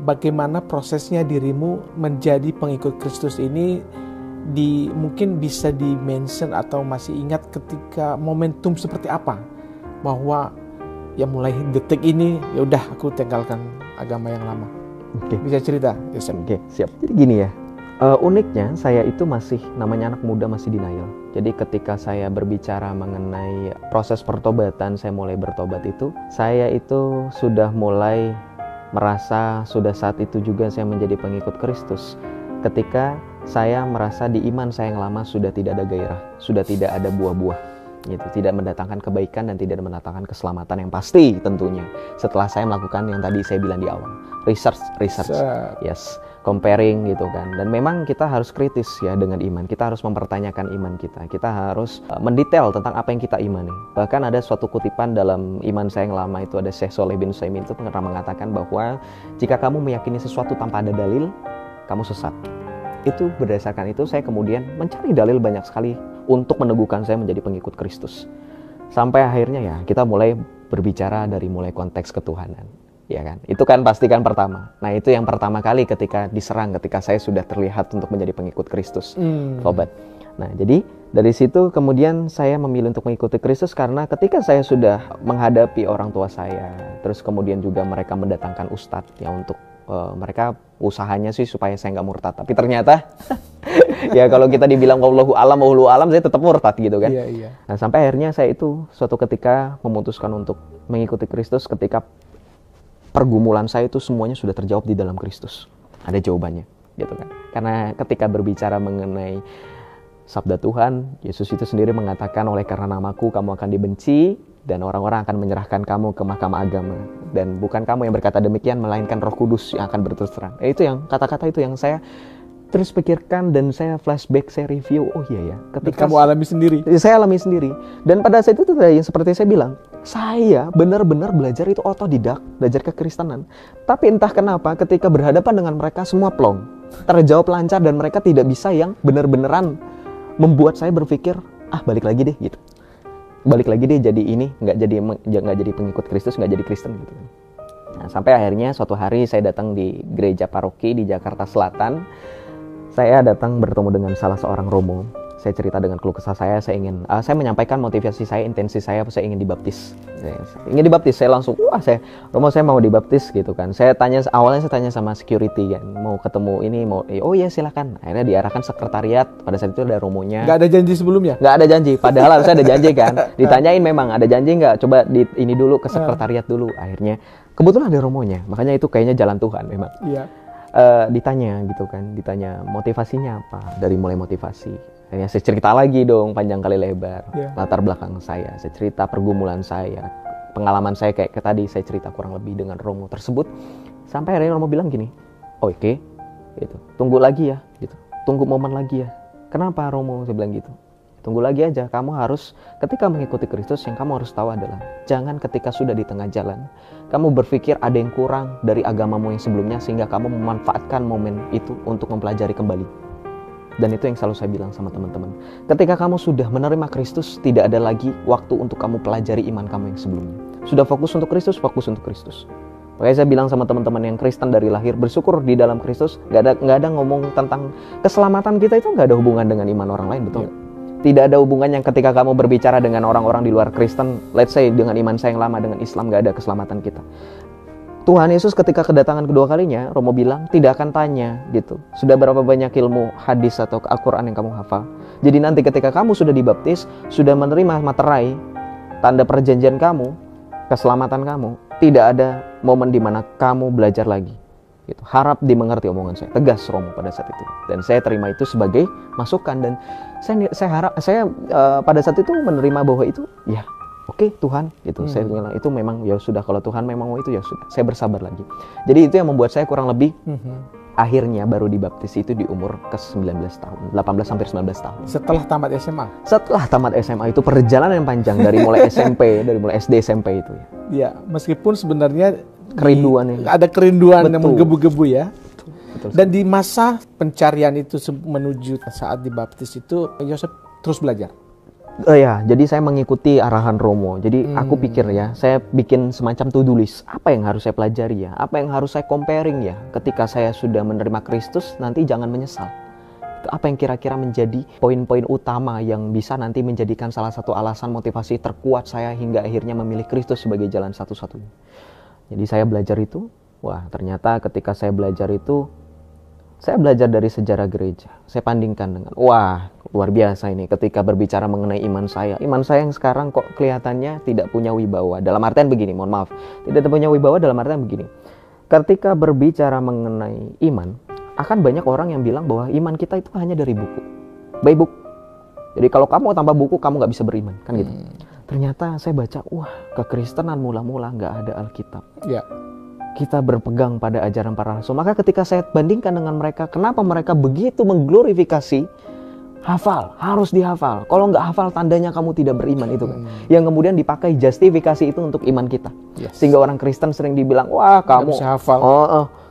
bagaimana prosesnya dirimu menjadi pengikut Kristus ini, mungkin bisa di-mention atau masih ingat ketika momentum seperti apa bahwa ya mulai detik ini ya udah aku tinggalkan agama yang lama. Oke. Bisa cerita, Yosef? Oke, siap. Jadi gini ya, uniknya saya itu masih namanya anak muda, masih denial. Jadi ketika saya berbicara mengenai proses pertobatan, saya mulai bertobat itu, saya itu sudah mulai merasa sudah saat itu juga saya menjadi pengikut Kristus. Ketika saya merasa di iman saya yang lama sudah tidak ada gairah, sudah tidak ada buah-buah, gitu, tidak mendatangkan kebaikan dan tidak mendatangkan keselamatan yang pasti tentunya. Setelah saya melakukan yang tadi saya bilang di awal, research, yes, comparing gitu kan. Dan memang kita harus kritis ya dengan iman. Kita harus mempertanyakan iman kita. Kita harus mendetail tentang apa yang kita imani. Bahkan ada suatu kutipan dalam iman saya yang lama itu, ada Syekh Shalih bin Utsaimin itu pernah mengatakan bahwa jika kamu meyakini sesuatu tanpa ada dalil, kamu sesat. Itu berdasarkan itu saya kemudian mencari dalil banyak sekali untuk meneguhkan saya menjadi pengikut Kristus. Sampai akhirnya ya kita mulai berbicara dari mulai konteks ketuhanan. Ya kan, itu kan pasti kan pertama. Nah itu yang pertama kali ketika diserang, ketika saya sudah terlihat untuk menjadi pengikut Kristus, tobat. Nah jadi dari situ kemudian saya memilih untuk mengikuti Kristus karena ketika saya sudah menghadapi orang tua saya, terus kemudian juga mereka mendatangkan ustadz ya untuk mereka usahanya sih supaya saya nggak murtad, tapi ternyata ya kalau kita dibilang wallahu alam saya tetap murtad gitu kan. Iya. Nah sampai akhirnya saya itu suatu ketika memutuskan untuk mengikuti Kristus ketika pergumulan saya itu semuanya sudah terjawab di dalam Kristus. Ada jawabannya, gitu kan. Karena ketika berbicara mengenai sabda Tuhan, Yesus itu sendiri mengatakan, oleh karena namaku kamu akan dibenci dan orang-orang akan menyerahkan kamu ke mahkamah agama. Dan bukan kamu yang berkata demikian, melainkan Roh Kudus yang akan berterus terang. Itu yang kata-kata itu yang saya terus pikirkan dan saya flashback, saya review. Oh iya ya, ketika kamu alami sendiri. Saya alami sendiri. Dan pada saat itu yang seperti saya bilang, saya benar-benar belajar itu otodidak, belajar kekristenan. Tapi entah kenapa ketika berhadapan dengan mereka semua plong, terjawab lancar dan mereka tidak bisa yang benar-benaran membuat saya berpikir, balik lagi deh gitu. Balik lagi deh jadi ini, nggak jadi pengikut Kristus, nggak jadi Kristen gitu. Nah, sampai akhirnya suatu hari saya datang di gereja paroki di Jakarta Selatan. Saya datang bertemu dengan salah seorang romo. Saya cerita dengan keluh kesah saya saya menyampaikan motivasi saya, intensi saya ingin dibaptis. Saya langsung, romo saya mau dibaptis gitu kan. Awalnya saya tanya sama security kan, mau ketemu ini, oh iya silakan. Akhirnya diarahkan sekretariat, pada saat itu ada romonya. Nggak ada janji sebelumnya? Nggak ada janji, padahal harusnya ada janji kan. Ditanyain memang, ada janji nggak? Coba ini dulu ke sekretariat dulu. Akhirnya, kebetulan ada romonya, makanya itu kayaknya jalan Tuhan memang. Iya. Ditanya gitu kan, ditanya motivasinya apa, dari mulai motivasi. Akhirnya saya cerita lagi dong panjang kali lebar, latar belakang saya cerita pergumulan saya, pengalaman saya kayak tadi saya cerita kurang lebih dengan romo tersebut. Sampai akhirnya romo bilang gini, oke, gitu, tunggu lagi ya, gitu, tunggu momen lagi ya. Kenapa romo? Saya bilang gitu. Tunggu lagi aja, kamu harus ketika mengikuti Kristus yang kamu harus tahu adalah jangan ketika sudah di tengah jalan kamu berpikir ada yang kurang dari agamamu yang sebelumnya sehingga kamu memanfaatkan momen itu untuk mempelajari kembali. Dan itu yang selalu saya bilang sama teman-teman. Ketika kamu sudah menerima Kristus, tidak ada lagi waktu untuk kamu pelajari iman kamu yang sebelumnya. Sudah fokus untuk Kristus, fokus untuk Kristus. Makanya saya bilang sama teman-teman yang Kristen dari lahir, bersyukur di dalam Kristus. Nggak ada ngomong tentang keselamatan kita itu nggak ada hubungan dengan iman orang lain, betul? Tidak ada hubungan yang ketika kamu berbicara dengan orang-orang di luar Kristen, let's say dengan iman saya yang lama, dengan Islam, gak ada keselamatan kita. Tuhan Yesus ketika kedatangan kedua kalinya, Romo bilang, tidak akan tanya gitu, sudah berapa banyak ilmu hadis atau Al-Quran yang kamu hafal. Jadi nanti ketika kamu sudah dibaptis, sudah menerima materai, tanda perjanjian kamu, keselamatan kamu, tidak ada momen di mana kamu belajar lagi. Gitu. Harap dimengerti omongan saya. Tegas Romo pada saat itu. Dan saya terima itu sebagai masukan, dan saya pada saat itu menerima bahwa itu ya oke, Tuhan gitu. Saya bilang itu memang ya sudah, kalau Tuhan memang mau itu ya sudah. Saya bersabar lagi. Jadi itu yang membuat saya kurang lebih akhirnya baru dibaptis itu di umur ke-19 tahun, 18 sampai 19 tahun. Setelah tamat SMA? Setelah tamat SMA, itu perjalanan yang panjang dari mulai SMP, dari mulai SD SMP itu ya. Ya, meskipun sebenarnya kerinduan ada kerinduan yang menggebu-gebu ya. Betul. Dan di masa pencarian itu menuju saat dibaptis itu, Yosef terus belajar. Ya, jadi saya mengikuti arahan Romo. Jadi aku pikir ya, saya bikin semacam to-do list. Apa yang harus saya pelajari ya? Apa yang harus saya comparing ya? Ketika saya sudah menerima Kristus, nanti jangan menyesal. Apa yang kira-kira menjadi poin-poin utama yang bisa nanti menjadikan salah satu alasan motivasi terkuat saya hingga akhirnya memilih Kristus sebagai jalan satu-satunya. Jadi saya belajar itu. Wah, ternyata ketika saya belajar itu, saya belajar dari sejarah gereja. Saya bandingkan dengan, wah luar biasa ini ketika berbicara mengenai iman saya. Iman saya yang sekarang kok kelihatannya tidak punya wibawa. Dalam artian begini, mohon maaf. Tidak punya wibawa dalam artian begini. Ketika berbicara mengenai iman, akan banyak orang yang bilang bahwa iman kita itu hanya dari buku. By book. Jadi kalau kamu tanpa buku, kamu gak bisa beriman. Kan gitu. Ternyata saya baca, wah kekristenan mula-mula gak ada Alkitab. Ya. Kita berpegang pada ajaran para rasul. Maka ketika saya bandingkan dengan mereka, kenapa mereka begitu mengglorifikasi hafal, harus dihafal. Kalau nggak hafal, tandanya kamu tidak beriman, itu kan. Yang kemudian dipakai justifikasi itu untuk iman kita. Yes. Sehingga orang Kristen sering dibilang, wah kamu bisa hafal.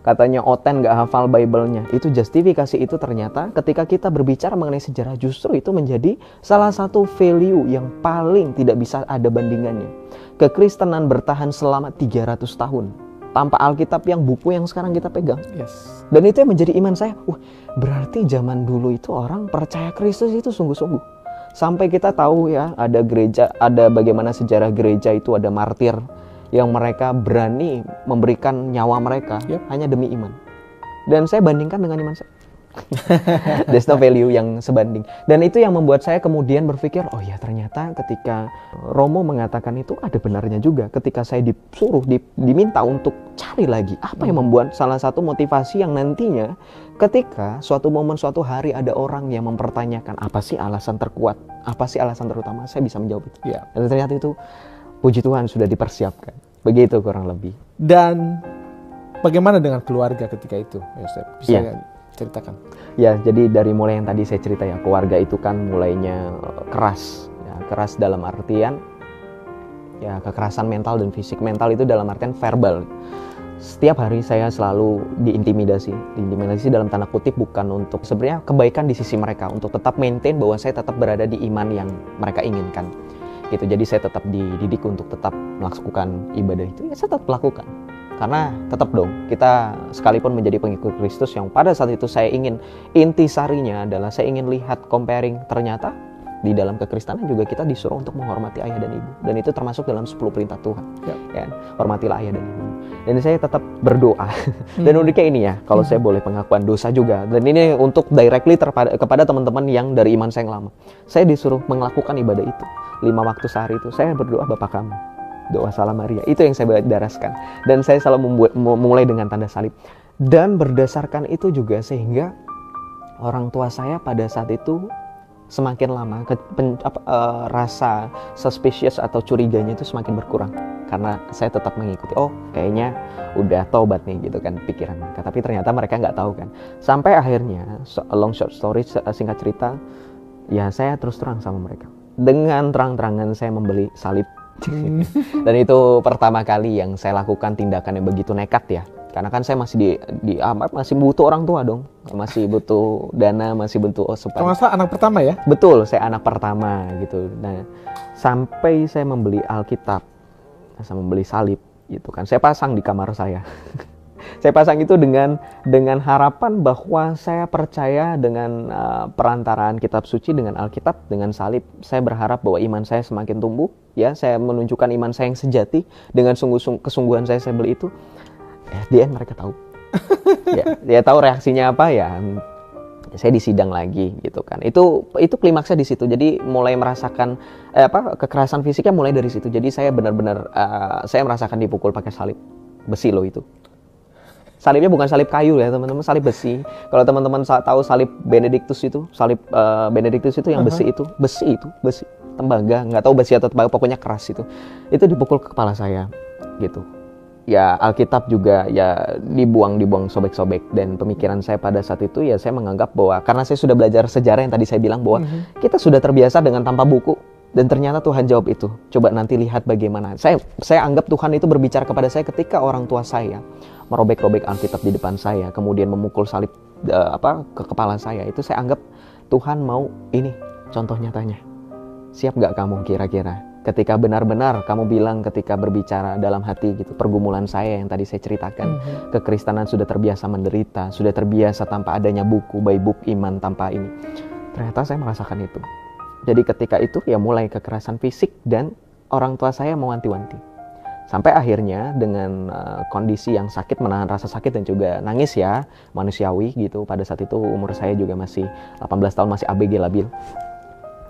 Katanya Oten nggak hafal Bible-nya. Itu justifikasi itu ternyata ketika kita berbicara mengenai sejarah, justru itu menjadi salah satu value yang paling tidak bisa ada bandingannya. Kekristenan bertahan selama 300 tahun. Tanpa Alkitab yang buku yang sekarang kita pegang. Yes. Dan itu yang menjadi iman saya. Berarti zaman dulu itu orang percaya Kristus itu sungguh-sungguh. Sampai kita tahu ya, ada gereja, ada bagaimana sejarah gereja itu ada martir yang mereka berani memberikan nyawa mereka hanya demi iman. Dan saya bandingkan dengan iman saya. There's no value yang sebanding. Dan itu yang membuat saya kemudian berpikir, oh ya ternyata ketika Romo mengatakan itu ada benarnya juga. Ketika saya disuruh, diminta untuk cari lagi apa yang membuat salah satu motivasi yang nantinya ketika suatu momen, suatu hari ada orang yang mempertanyakan apa sih alasan terkuat, apa sih alasan terutama, saya bisa menjawab itu. Dan ternyata itu puji Tuhan sudah dipersiapkan. Begitu kurang lebih. Dan bagaimana dengan keluarga ketika itu, Yosef? Bisa ceritakan? Ya, jadi dari mulai yang tadi saya cerita ya, keluarga itu kan mulainya keras. Ya, keras dalam artian ya kekerasan mental dan fisik. Mental itu dalam artian verbal. Setiap hari saya selalu diintimidasi dalam tanda kutip, bukan untuk sebenarnya kebaikan di sisi mereka, untuk tetap maintain bahwa saya tetap berada di iman yang mereka inginkan. Gitu. Jadi saya tetap dididik untuk tetap melakukan ibadah itu, ya saya tetap lakukan. Karena tetap dong, kita sekalipun menjadi pengikut Kristus yang pada saat itu saya ingin, intisarinya adalah saya ingin lihat comparing, ternyata di dalam kekristenan juga kita disuruh untuk menghormati ayah dan ibu. Dan itu termasuk dalam 10 perintah Tuhan. Ya, hormatilah ayah dan ibu. Dan saya tetap berdoa. Dan uniknya ini ya, kalau saya boleh pengakuan dosa juga. Dan ini untuk directly kepada teman-teman yang dari iman saya yang lama. Saya disuruh melakukan ibadah itu. 5 waktu sehari itu, saya berdoa Bapa kami. Doa Salam Maria, itu yang saya daraskan. Dan saya selalu memulai dengan tanda salib. Dan berdasarkan itu juga sehingga orang tua saya pada saat itu semakin lama rasa suspicious atau curiganya itu semakin berkurang. Karena saya tetap mengikuti, oh kayaknya udah taubat nih gitu kan pikiran mereka. Tapi ternyata mereka nggak tahu kan. Sampai akhirnya, long short story, singkat cerita, ya saya terus terang sama mereka. Dengan terang-terangan saya membeli salib. Dan itu pertama kali yang saya lakukan tindakan yang begitu nekat ya. Karena kan saya masih masih butuh orang tua dong. Masih butuh dana, masih butuh asupan. Kalau nggak salah anak pertama ya? Betul, saya anak pertama gitu. Nah, sampai saya membeli Alkitab, saya membeli salib gitu kan. Saya pasang di kamar saya. Saya pasang itu dengan harapan bahwa saya percaya dengan perantaraan kitab suci, dengan Alkitab, dengan salib. Saya berharap bahwa iman saya semakin tumbuh. Ya, saya menunjukkan iman saya yang sejati dengan kesungguhan saya beli itu. Di end mereka tahu. Ya tahu reaksinya apa ya. Saya disidang lagi gitu kan. Itu klimaksnya di situ. Jadi mulai merasakan kekerasan fisiknya mulai dari situ. Jadi saya benar-benar saya merasakan dipukul pakai salib besi loh itu. Salibnya bukan salib kayu ya teman-teman, salib besi. Kalau teman-teman tahu salib Benedictus itu, Benedictus itu yang besi itu, besi tembaga, nggak tahu besi atau tembaga, pokoknya keras itu dipukul ke kepala saya gitu. Ya Alkitab juga ya dibuang sobek-sobek, dan pemikiran saya pada saat itu ya saya menganggap bahwa karena saya sudah belajar sejarah yang tadi saya bilang bahwa kita sudah terbiasa dengan tanpa buku, dan ternyata Tuhan jawab itu. Coba nanti lihat bagaimana. Saya anggap Tuhan itu berbicara kepada saya ketika orang tua saya merobek-robek Alkitab di depan saya, kemudian memukul salib ke kepala saya. Itu saya anggap Tuhan mau ini contoh nyatanya. Siap gak kamu kira-kira? Ketika benar-benar kamu bilang ketika berbicara dalam hati gitu, pergumulan saya yang tadi saya ceritakan, kekristenan sudah terbiasa menderita, sudah terbiasa tanpa adanya buku, by book iman tanpa ini. Ternyata saya merasakan itu. Jadi ketika itu ya mulai kekerasan fisik dan orang tua saya mewanti-wanti. Sampai akhirnya dengan kondisi yang sakit, menahan rasa sakit dan juga nangis ya, manusiawi gitu. Pada saat itu umur saya juga masih 18 tahun, masih ABG labil.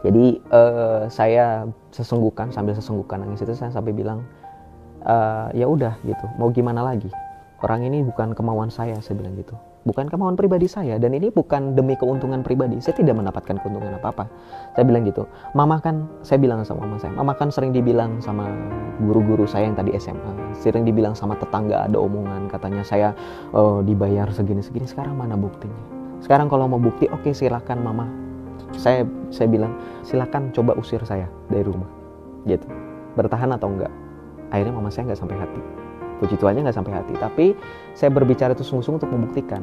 Jadi saya sambil sesenggukan nangis itu, saya sampai bilang, ya udah gitu, mau gimana lagi? Orang ini bukan kemauan saya bilang gitu. Bukan kemauan pribadi saya, dan ini bukan demi keuntungan pribadi. Saya tidak mendapatkan keuntungan apa-apa. Saya bilang gitu. Saya bilang sama mama saya, mama kan sering dibilang sama guru-guru saya yang tadi SMA, sering dibilang sama tetangga, ada omongan katanya saya dibayar segini-segini. Sekarang mana buktinya? Sekarang kalau mau bukti, oke, silakan mama. Saya bilang, silakan coba usir saya dari rumah. Gitu. Bertahan atau enggak? Akhirnya mama saya nggak sampai hati. Puji Tuhannya nggak sampai hati, tapi saya berbicara itu sungguh-sungguh untuk membuktikan.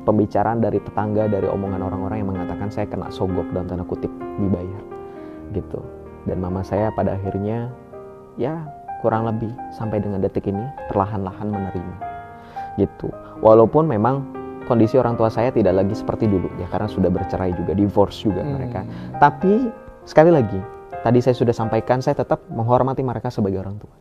Pembicaraan dari tetangga, dari omongan orang-orang yang mengatakan saya kena sogok dalam tanda kutip, dibayar gitu. Dan mama saya pada akhirnya ya kurang lebih sampai dengan detik ini perlahan-lahan menerima gitu. Walaupun memang kondisi orang tua saya tidak lagi seperti dulu ya, karena sudah bercerai juga, divorce juga mereka. Tapi sekali lagi, tadi saya sudah sampaikan, saya tetap menghormati mereka sebagai orang tua.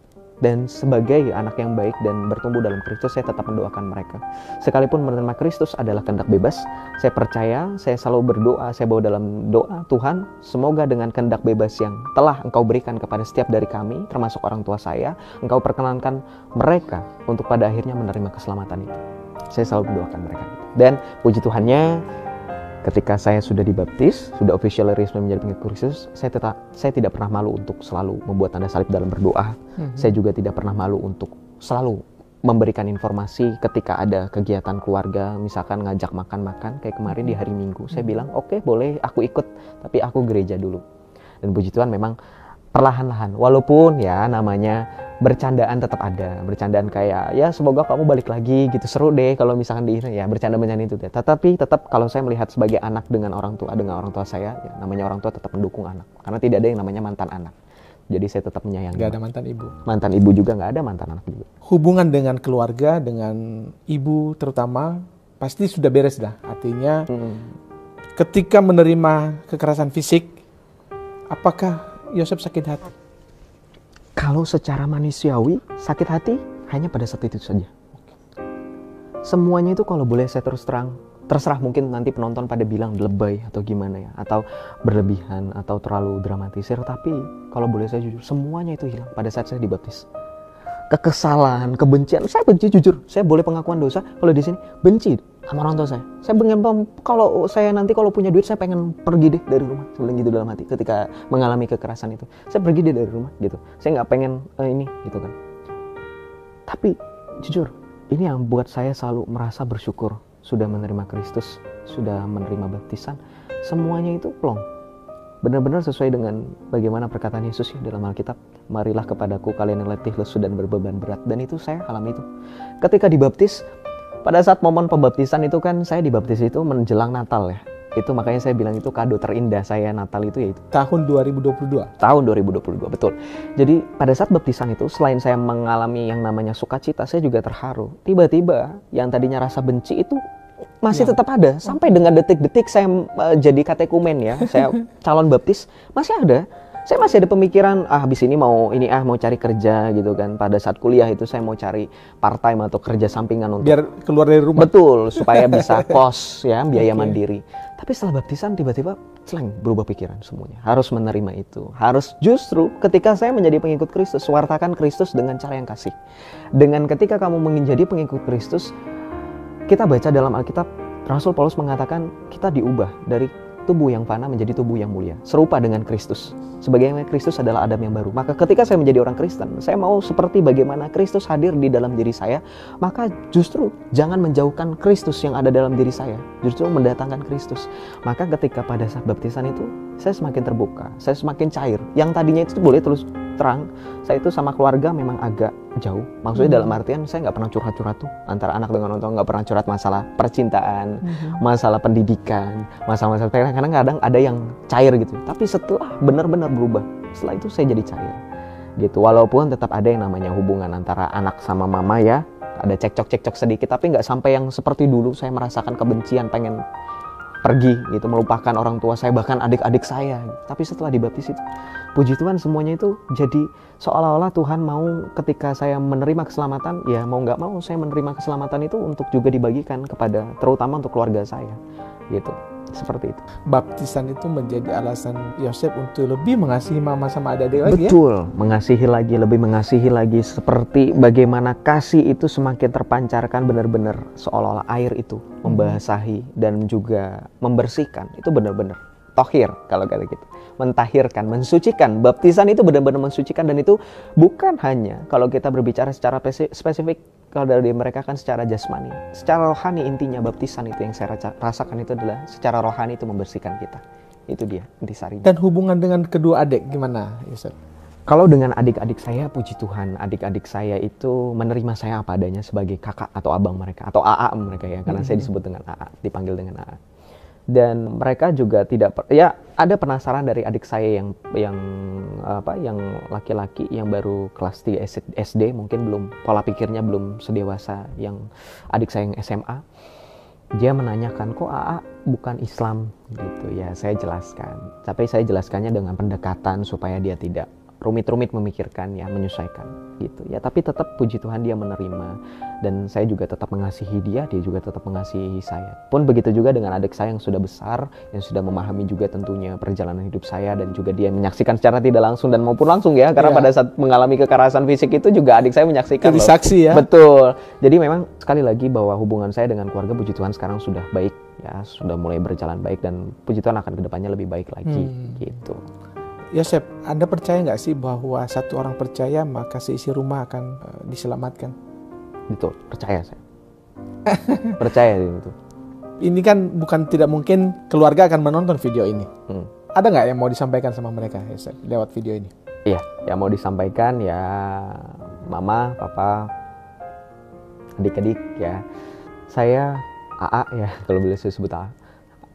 Dan sebagai anak yang baik dan bertumbuh dalam Kristus, saya tetap mendoakan mereka. Sekalipun menerima Kristus adalah kehendak bebas, saya percaya, saya selalu berdoa, saya bawa dalam doa, Tuhan, semoga dengan kehendak bebas yang telah Engkau berikan kepada setiap dari kami, termasuk orang tua saya, Engkau perkenankan mereka untuk pada akhirnya menerima keselamatan itu. Saya selalu mendoakan mereka. Dan puji Tuhannya, ketika saya sudah dibaptis, sudah officially resmi menjadi pengikut Kristus, saya tidak pernah malu untuk selalu membuat tanda salib dalam berdoa. Saya juga tidak pernah malu untuk selalu memberikan informasi ketika ada kegiatan keluarga, misalkan ngajak makan-makan, kayak kemarin di hari Minggu. Saya bilang, oke, boleh aku ikut, tapi aku gereja dulu. Dan puji Tuhan memang perlahan-lahan, walaupun ya namanya bercandaan tetap ada, bercandaan kayak ya semoga kamu balik lagi gitu, seru deh kalau misalkan di ya bercanda-bercanda itu deh. Tetapi tetap kalau saya melihat sebagai anak dengan orang tua saya, ya namanya orang tua tetap mendukung anak, karena tidak ada yang namanya mantan anak. Jadi saya tetap menyayangi. Gak ada mantan ibu. Mantan ibu juga nggak ada, mantan anak juga. Hubungan dengan keluarga, dengan ibu terutama pasti sudah beres dah. Artinya ketika menerima kekerasan fisik, apakah Yosef sakit hati? Kalau secara manusiawi, sakit hati hanya pada saat itu saja. Semuanya itu kalau boleh saya terserah mungkin nanti penonton pada bilang lebay atau gimana ya, atau berlebihan atau terlalu dramatisir, tapi kalau boleh saya jujur, semuanya itu hilang pada saat saya dibaptis. Kekesalan, kebencian, saya benci jujur, saya boleh pengakuan dosa kalau di sini benci sama orang tua saya. Saya pengen, kalau saya nanti kalau punya duit saya pengen pergi deh dari rumah, saya bilang gitu dalam hati ketika mengalami kekerasan itu. Saya pergi deh dari rumah gitu. Saya nggak pengen ini gitu kan. Tapi jujur, ini yang buat saya selalu merasa bersyukur sudah menerima Kristus, sudah menerima baptisan. Semuanya itu plong. Benar-benar sesuai dengan bagaimana perkataan Yesus ya dalam Alkitab. Marilah kepadaku kalian yang letih, lesu dan berbeban berat. Dan itu saya alami itu. Ketika dibaptis, pada saat momen pembaptisan itu kan saya dibaptis itu menjelang Natal ya. Itu makanya saya bilang itu kado terindah saya Natal itu yaitu tahun 2022. Tahun 2022, betul. Jadi pada saat baptisan itu selain saya mengalami yang namanya sukacita, saya juga terharu. Tiba-tiba yang tadinya rasa benci itu masih tetap ada. Sampai dengan detik-detik saya jadi katekumen ya, saya calon baptis, masih ada. Saya masih ada pemikiran, habis ini mau cari kerja gitu kan. Pada saat kuliah itu saya mau cari part time atau kerja sampingan untuk biar keluar dari rumah. Betul, supaya bisa kos ya, biaya mandiri. Tapi setelah baptisan tiba-tiba berubah pikiran semuanya. Harus menerima itu. Harus justru ketika saya menjadi pengikut Kristus, wartakan Kristus dengan cara yang kasih. Dengan ketika kamu menjadi pengikut Kristus, kita baca dalam Alkitab, Rasul Paulus mengatakan kita diubah dari tubuh yang fana menjadi tubuh yang mulia, serupa dengan Kristus. Sebagaimana Kristus adalah Adam yang baru. Maka ketika saya menjadi orang Kristen, saya mau seperti bagaimana Kristus hadir di dalam diri saya, maka justru jangan menjauhkan Kristus yang ada dalam diri saya, justru mendatangkan Kristus. Maka ketika pada saat baptisan itu, saya semakin terbuka, saya semakin cair. Yang tadinya itu boleh terus terang, saya itu sama keluarga memang agak jauh. Maksudnya dalam artian saya nggak pernah curhat-curhat tuh antara anak dengan orang tua, nggak pernah curhat masalah percintaan, masalah pendidikan, masalah-masalah karena kadang ada yang cair gitu. Tapi setelah benar-benar berubah, setelah itu saya jadi cair gitu. Walaupun tetap ada yang namanya hubungan antara anak sama mama ya, ada cekcok sedikit, tapi nggak sampai yang seperti dulu saya merasakan kebencian, pengen pergi gitu, melupakan orang tua saya, bahkan adik-adik saya. Tapi setelah dibaptis itu, puji Tuhan semuanya itu jadi seolah-olah Tuhan mau ketika saya menerima keselamatan, ya mau nggak mau saya menerima keselamatan itu untuk juga dibagikan kepada, terutama untuk keluarga saya gitu. Seperti itu. Baptisan itu menjadi alasan Yosef untuk lebih mengasihi mama sama adik-adik lagi. Betul, mengasihi lagi, lebih mengasihi lagi, seperti bagaimana kasih itu semakin terpancarkan benar-benar seolah-olah air itu membasahi dan juga membersihkan. Itu benar-benar tohir kalau kata gitu. Mentahirkan, mensucikan. Baptisan itu benar-benar mensucikan, dan itu bukan hanya kalau kita berbicara secara spesifik, kalau dari mereka kan secara jasmani. Secara rohani intinya baptisan itu yang saya rasakan itu adalah secara rohani itu membersihkan kita. Itu dia intisarinya. Dan hubungan dengan kedua adik gimana, Yosef? Kalau dengan adik-adik saya, puji Tuhan, adik-adik saya itu menerima saya apa adanya sebagai kakak atau abang mereka, atau AA mereka ya, karena saya disebut dengan AA, dipanggil dengan AA. Dan mereka juga tidak ya ada penasaran dari adik saya yang laki-laki yang baru kelas 3 SD, mungkin belum, pola pikirnya belum sedewasa yang adik saya yang SMA. Dia menanyakan, kok AA bukan Islam gitu ya. Saya jelaskan, tapi saya jelaskannya dengan pendekatan supaya dia tidak rumit-rumit memikirkan ya, menyesuaikan gitu ya. Tapi tetap puji Tuhan dia menerima, dan saya juga tetap mengasihi dia juga tetap mengasihi saya. Pun begitu juga dengan adik saya yang sudah besar, yang sudah memahami juga tentunya perjalanan hidup saya, dan juga dia menyaksikan secara tidak langsung dan maupun langsung ya, karena pada saat mengalami kekerasan fisik itu juga adik saya menyaksikan. Jadi saksi ya. Betul. Jadi memang sekali lagi bahwa hubungan saya dengan keluarga puji Tuhan sekarang sudah baik ya, sudah mulai berjalan baik, dan puji Tuhan akan kedepannya lebih baik lagi gitu. Yosef, Anda percaya nggak sih bahwa satu orang percaya maka seisi rumah akan diselamatkan? Betul, percaya saya. Percaya itu. Ini kan bukan tidak mungkin keluarga akan menonton video ini. Ada nggak yang mau disampaikan sama mereka, Yosef, lewat video ini? Iya, yang mau disampaikan ya mama, papa, adik-adik ya. Saya AA ya, kalau boleh saya sebut AA.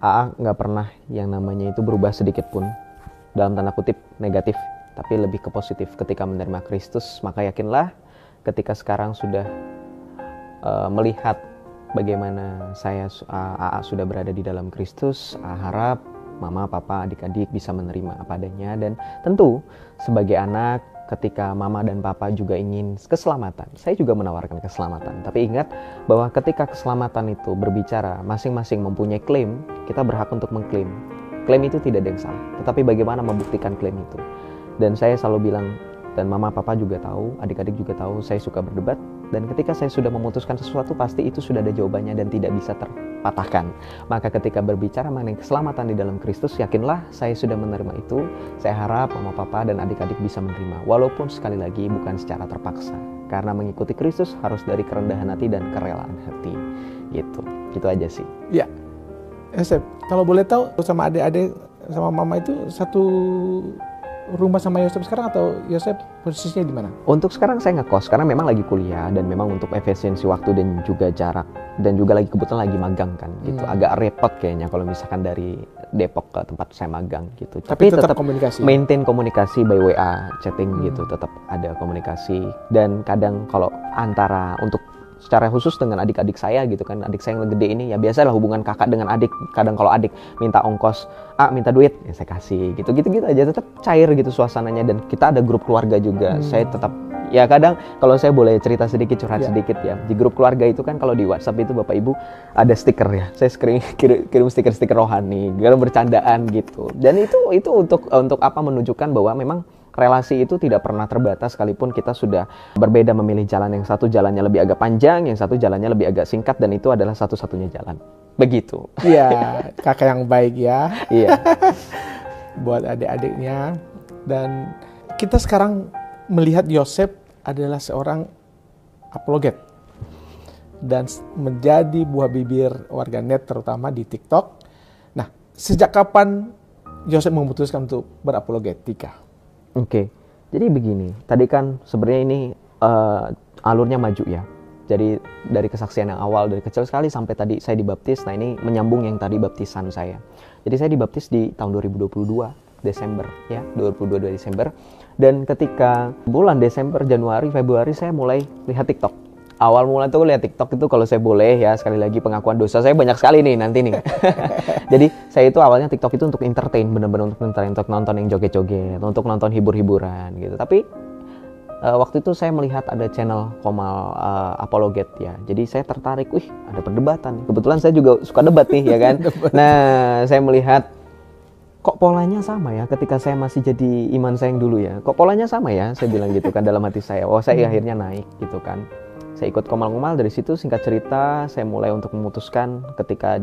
AA nggak pernah yang namanya itu berubah sedikit pun, dalam tanda kutip negatif, tapi lebih ke positif. Ketika menerima Kristus, maka yakinlah ketika sekarang sudah melihat bagaimana saya AA sudah berada di dalam Kristus, harap mama, papa, adik-adik bisa menerima apa adanya. Dan tentu sebagai anak, ketika mama dan papa juga ingin keselamatan, saya juga menawarkan keselamatan. Tapi ingat bahwa ketika keselamatan itu berbicara, masing-masing mempunyai klaim, kita berhak untuk mengklaim. Klaim itu tidak ada yang salah, tetapi bagaimana membuktikan klaim itu. Dan saya selalu bilang, dan mama papa juga tahu, adik-adik juga tahu, saya suka berdebat. Dan ketika saya sudah memutuskan sesuatu, pasti itu sudah ada jawabannya dan tidak bisa terpatahkan. Maka ketika berbicara mengenai keselamatan di dalam Kristus, yakinlah saya sudah menerima itu. Saya harap mama papa dan adik-adik bisa menerima, walaupun sekali lagi bukan secara terpaksa. Karena mengikuti Kristus harus dari kerendahan hati dan kerelaan hati. Gitu aja sih. Ya. Yosef, kalau boleh tahu sama adik-adik sama mama itu satu rumah sama Yosef sekarang, atau Yosef posisinya di mana? Untuk sekarang saya ngekos karena memang lagi kuliah, dan memang untuk efisiensi waktu dan juga jarak, dan juga lagi kebetulan lagi magang kan gitu. Agak repot kayaknya kalau misalkan dari Depok ke tempat saya magang gitu. Tapi tetap komunikasi. Maintain komunikasi by WA, chatting gitu, tetap ada komunikasi. Dan kadang kalau antara untuk secara khusus dengan adik-adik saya gitu kan, adik saya yang gede ini ya biasalah hubungan kakak dengan adik. Kadang kalau adik minta ongkos, minta duit, ya saya kasih gitu aja, tetap cair gitu suasananya. Dan kita ada grup keluarga juga. Saya tetap ya kadang kalau saya boleh cerita sedikit, curhat sedikit ya, di grup keluarga itu kan kalau di WhatsApp itu Bapak Ibu ada stiker ya, saya kirim stiker rohani, bercandaan gitu. Dan itu untuk apa, menunjukkan bahwa memang relasi itu tidak pernah terbatas, sekalipun kita sudah berbeda memilih jalan. Yang satu jalannya lebih agak panjang, yang satu jalannya lebih agak singkat, dan itu adalah satu-satunya jalan. Begitu. Iya, kakak yang baik ya. Iya. Buat adik-adiknya. Dan kita sekarang melihat Yosef adalah seorang apologet dan menjadi buah bibir warganet terutama di TikTok. Nah, sejak kapan Yosef memutuskan untuk berapologetika? Oke. Jadi begini, tadi kan sebenarnya ini alurnya maju ya. Jadi dari kesaksian yang awal dari kecil sekali sampai tadi saya dibaptis. Nah, ini menyambung yang tadi baptisan saya. Jadi saya dibaptis di tahun 2022 Desember ya, 2022 Desember. Dan ketika bulan Desember, Januari, Februari saya mulai lihat TikTok. Awal mula tuh lihat TikTok itu, kalau saya boleh ya, sekali lagi pengakuan dosa saya banyak sekali nih nanti nih. Jadi saya itu awalnya TikTok itu untuk entertain, benar-benar untuk entertain, untuk nonton yang joget-joget, untuk nonton hibur-hiburan gitu. Tapi waktu itu saya melihat ada channel Komal Apologet ya. Jadi saya tertarik, ada perdebatan. Kebetulan saya juga suka debat nih ya kan. Nah, saya melihat kok polanya sama ya ketika saya masih jadi iman saya yang dulu ya. Kok polanya sama ya, saya bilang gitu kan dalam hati saya. Oh, saya akhirnya naik gitu kan. Saya ikut Komal-Komal, dari situ singkat cerita saya mulai untuk memutuskan ketika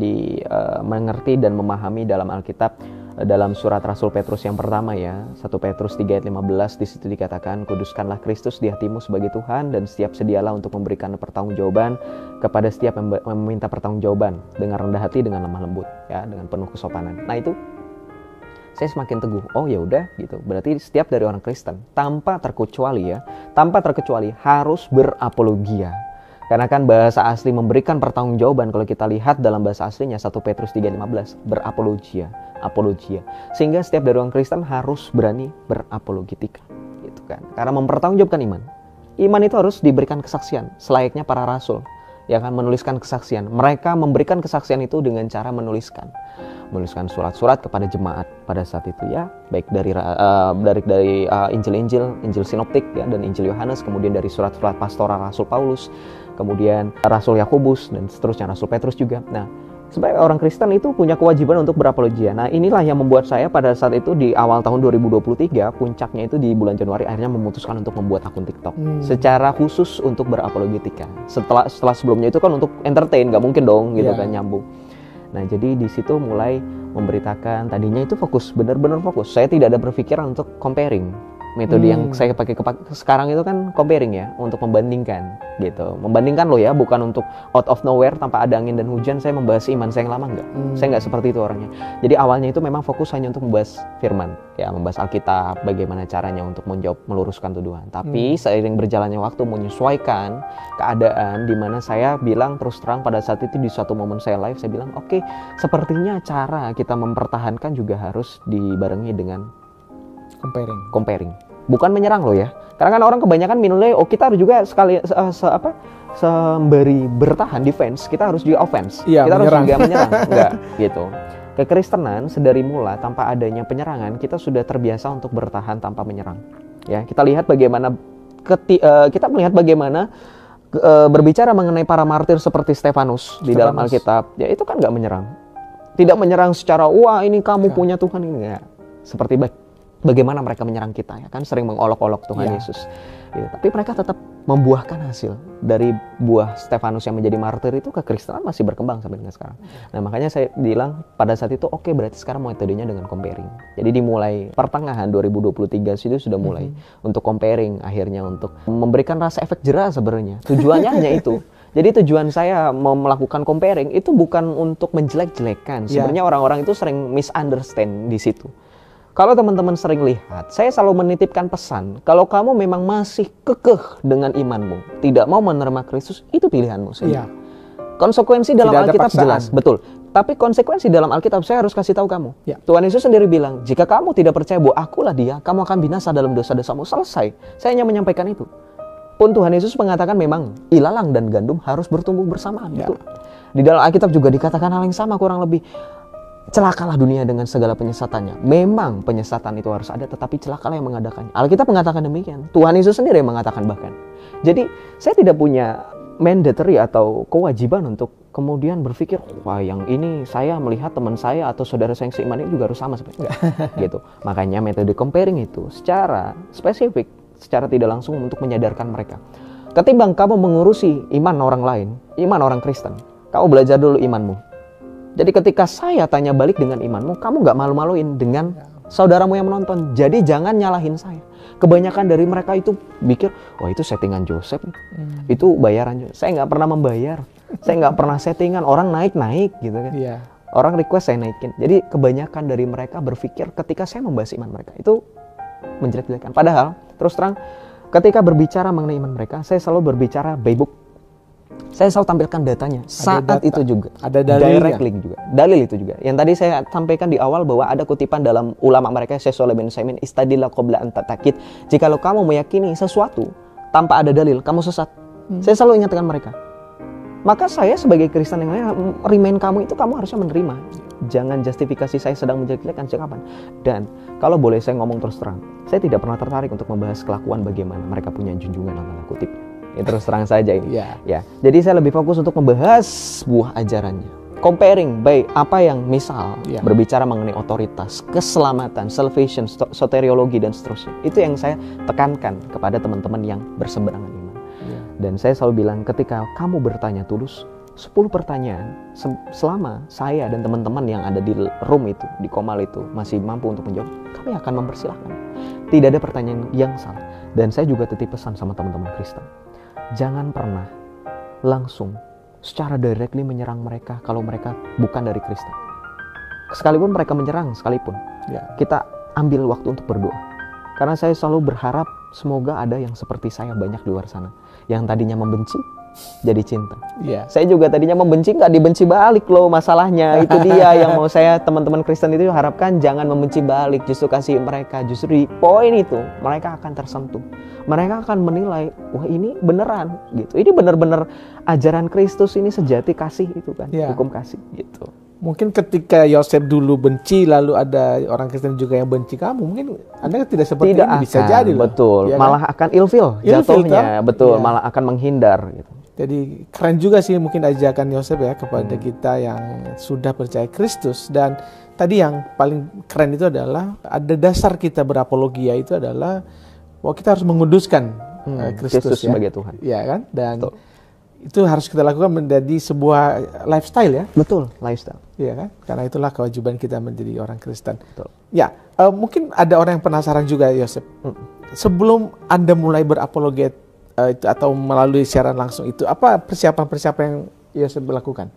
mengerti dan memahami dalam Alkitab, dalam surat Rasul Petrus yang pertama ya, 1 Petrus 3 ayat 15, di situ dikatakan, kuduskanlah Kristus di hatimu sebagai Tuhan dan setiap sedialah untuk memberikan pertanggungjawaban kepada setiap yang meminta pertanggungjawaban dengan rendah hati, dengan lemah lembut ya, dengan penuh kesopanan. Nah, itu saya semakin teguh. Oh ya udah gitu. Berarti setiap dari orang Kristen tanpa terkecuali harus berapologia. Karena kan bahasa asli memberikan pertanggungjawaban, kalau kita lihat dalam bahasa aslinya 1 Petrus 3:15, berapologia, apologia. Sehingga setiap dari orang Kristen harus berani berapologetika gitu kan. Karena mempertanggungjawabkan iman. Iman itu harus diberikan kesaksian selayaknya para rasul. Ya kan, menuliskan kesaksian. Mereka memberikan kesaksian itu dengan cara menuliskan surat-surat kepada jemaat pada saat itu ya, baik dari Injil sinoptik ya, dan Injil Yohanes, kemudian dari surat-surat pastoral Rasul Paulus, kemudian Rasul Yakobus, dan seterusnya Rasul Petrus juga. Nah, sebagai orang Kristen itu punya kewajiban untuk berapologia. Nah, inilah yang membuat saya pada saat itu di awal tahun 2023, puncaknya itu di bulan Januari, akhirnya memutuskan untuk membuat akun TikTok secara khusus untuk berapologetika. Setelah sebelumnya itu kan untuk entertain, nggak mungkin dong gitu kan nyambung. Nah, jadi di situ mulai memberitakan, tadinya itu fokus, benar-benar fokus. Saya tidak ada berpikiran untuk comparing. Metode yang saya pakai sekarang itu kan comparing ya, untuk membandingkan gitu. Membandingkan loh ya, bukan untuk out of nowhere tanpa ada angin dan hujan saya membahas iman saya yang lama, enggak. Saya enggak seperti itu orangnya. Jadi awalnya itu memang fokus hanya untuk membahas firman, ya, membahas Alkitab, bagaimana caranya untuk meluruskan tuduhan. Tapi seiring berjalannya waktu, menyesuaikan keadaan di mana saya bilang terus terang pada saat itu di suatu momen saya live, saya bilang, oke, sepertinya cara kita mempertahankan juga harus dibarengi dengan comparing. Bukan menyerang loh ya. Karena kan orang kebanyakan menilai, kita harus juga sembari bertahan defense, kita harus juga offense. Ya, kita harus juga menyerang. Enggak, gitu. Kekristenan sedari mula tanpa adanya penyerangan, kita sudah terbiasa untuk bertahan tanpa menyerang. Ya, kita lihat bagaimana berbicara mengenai para martir seperti Stefanus di dalam Alkitab, ya itu kan enggak menyerang. Tidak menyerang secara, wah ini kamu punya Tuhan, ini enggak. Seperti bagaimana mereka menyerang kita ya kan, sering mengolok-olok Tuhan Yesus gitu. Tapi mereka tetap membuahkan hasil. Dari buah Stefanus yang menjadi martir itu, kekristenan masih berkembang sampai dengan sekarang. Nah, makanya saya bilang pada saat itu, oke, berarti sekarang metodenya dengan comparing. Jadi dimulai pertengahan 2023 itu sudah mulai untuk comparing, akhirnya untuk memberikan rasa efek jerah sebenarnya. Tujuannya hanya itu. Jadi tujuan saya mau melakukan comparing itu bukan untuk menjelek-jelekan. Sebenarnya orang-orang itu sering misunderstand di situ. Kalau teman-teman sering lihat, saya selalu menitipkan pesan, kalau kamu memang masih kekeh dengan imanmu, tidak mau menerima Kristus, itu pilihanmu sendiri. Konsekuensi dalam Alkitab jelas, betul. Tapi konsekuensi dalam Alkitab saya harus kasih tahu kamu. Tuhan Yesus sendiri bilang, jika kamu tidak percaya bahwa akulah dia, kamu akan binasa dalam dosa-dosamu. Selesai. Saya hanya menyampaikan itu. Pun Tuhan Yesus mengatakan memang ilalang dan gandum harus bertumbuh bersamaan. Betul. Di dalam Alkitab juga dikatakan hal yang sama kurang lebih. Celakalah dunia dengan segala penyesatannya. Memang penyesatan itu harus ada, tetapi celakalah yang mengadakannya. Alkitab mengatakan demikian. Tuhan Yesus sendiri yang mengatakan bahkan. Jadi saya tidak punya mandatory atau kewajiban untuk kemudian berpikir, wah yang ini saya melihat teman saya atau saudara saya yang seiman ini juga harus sama seperti gitu. Makanya metode comparing itu secara spesifik, secara tidak langsung untuk menyadarkan mereka. Ketimbang kamu mengurusi iman orang lain, iman orang Kristen, kamu belajar dulu imanmu. Jadi ketika saya tanya balik dengan imanmu, kamu nggak malu-maluin dengan saudaramu yang menonton. Jadi jangan nyalahin saya. Kebanyakan dari mereka itu mikir, wah itu settingan Joseph, itu bayaran Joseph. Saya nggak pernah membayar, saya nggak pernah settingan, orang naik gitu kan. Orang request saya naikin. Jadi kebanyakan dari mereka berpikir ketika saya membahas iman mereka itu menjelek-jelekan. Padahal terus terang ketika berbicara mengenai iman mereka, saya selalu berbicara by book. Saya selalu tampilkan datanya. Saat data, itu juga ada direct link juga, dalil itu juga. Yang tadi saya sampaikan di awal bahwa ada kutipan dalam ulama mereka, Syekh Shalih bin Utsaimin, istadillah qabla an tatakid. Jikalau kamu meyakini sesuatu tanpa ada dalil, kamu sesat. Saya selalu ingatkan mereka. Maka saya sebagai Kristen yang lain, remind kamu itu kamu harusnya menerima. Jangan justifikasi saya sedang menjelek-jelekan sejak kapan. Dan kalau boleh saya ngomong terus terang, saya tidak pernah tertarik untuk membahas kelakuan bagaimana mereka punya junjungan tanda kutip. Ya, terus terang saja ini. Ya. Jadi saya lebih fokus untuk membahas buah ajarannya. Comparing by apa yang misal berbicara mengenai otoritas, keselamatan, salvation, soteriologi dan seterusnya. Itu yang saya tekankan kepada teman-teman yang berseberangan iman. Dan saya selalu bilang ketika kamu bertanya tulus, 10 pertanyaan selama saya dan teman-teman yang ada di room itu, di Komal itu masih mampu untuk menjawab, kami akan mempersilahkan. Tidak ada pertanyaan yang salah. Dan saya juga titip pesan sama teman-teman Kristen. Jangan pernah langsung secara directly menyerang mereka kalau mereka bukan dari Kristen. Sekalipun mereka menyerang, sekalipun kita ambil waktu untuk berdoa. Karena saya selalu berharap semoga ada yang seperti saya banyak di luar sana. Yang tadinya membenci, jadi cinta. Saya juga tadinya membenci, nggak dibenci balik loh masalahnya. Itu dia yang mau saya teman-teman Kristen itu harapkan, jangan membenci balik, justru kasih mereka. Justru di poin itu mereka akan tersentuh. Mereka akan menilai, wah ini beneran gitu. Ini benar-benar ajaran Kristus ini sejati kasih itu kan, hukum kasih gitu. Mungkin ketika Yosef dulu benci, lalu ada orang Kristen juga yang benci kamu, mungkin Anda tidak seperti ini, bisa jadi loh. Betul, ya, malah akan ilfil jatuhnya, betul, malah akan menghindar gitu. Jadi keren juga sih mungkin ajakan Yosef ya kepada kita yang sudah percaya Kristus. Dan tadi yang paling keren itu adalah ada dasar kita berapologia itu adalah bahwa kita harus menguduskan Kristus ya, sebagai Tuhan. Iya kan? Dan itu harus kita lakukan menjadi sebuah lifestyle ya. Betul, lifestyle. Iya kan? Karena itulah kewajiban kita menjadi orang Kristen. Betul. Ya, mungkin ada orang yang penasaran juga Yosef. Sebelum Anda mulai berapologet itu atau melalui siaran langsung itu, apa persiapan-persiapan yang Yosef lakukan?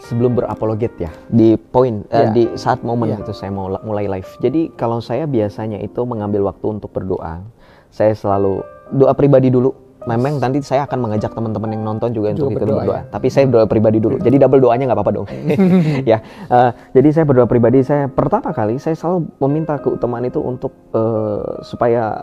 Sebelum berapologet ya, di poin di saat momen itu saya mau mulai live. Jadi kalau saya biasanya itu mengambil waktu untuk berdoa, saya selalu doa pribadi dulu. Memang nanti saya akan mengajak teman-teman yang nonton juga untuk ikut berdoa. Tapi saya berdoa pribadi dulu. Jadi double doanya nggak apa-apa dong. Jadi saya berdoa pribadi. Saya pertama kali saya selalu meminta keutamaan itu untuk supaya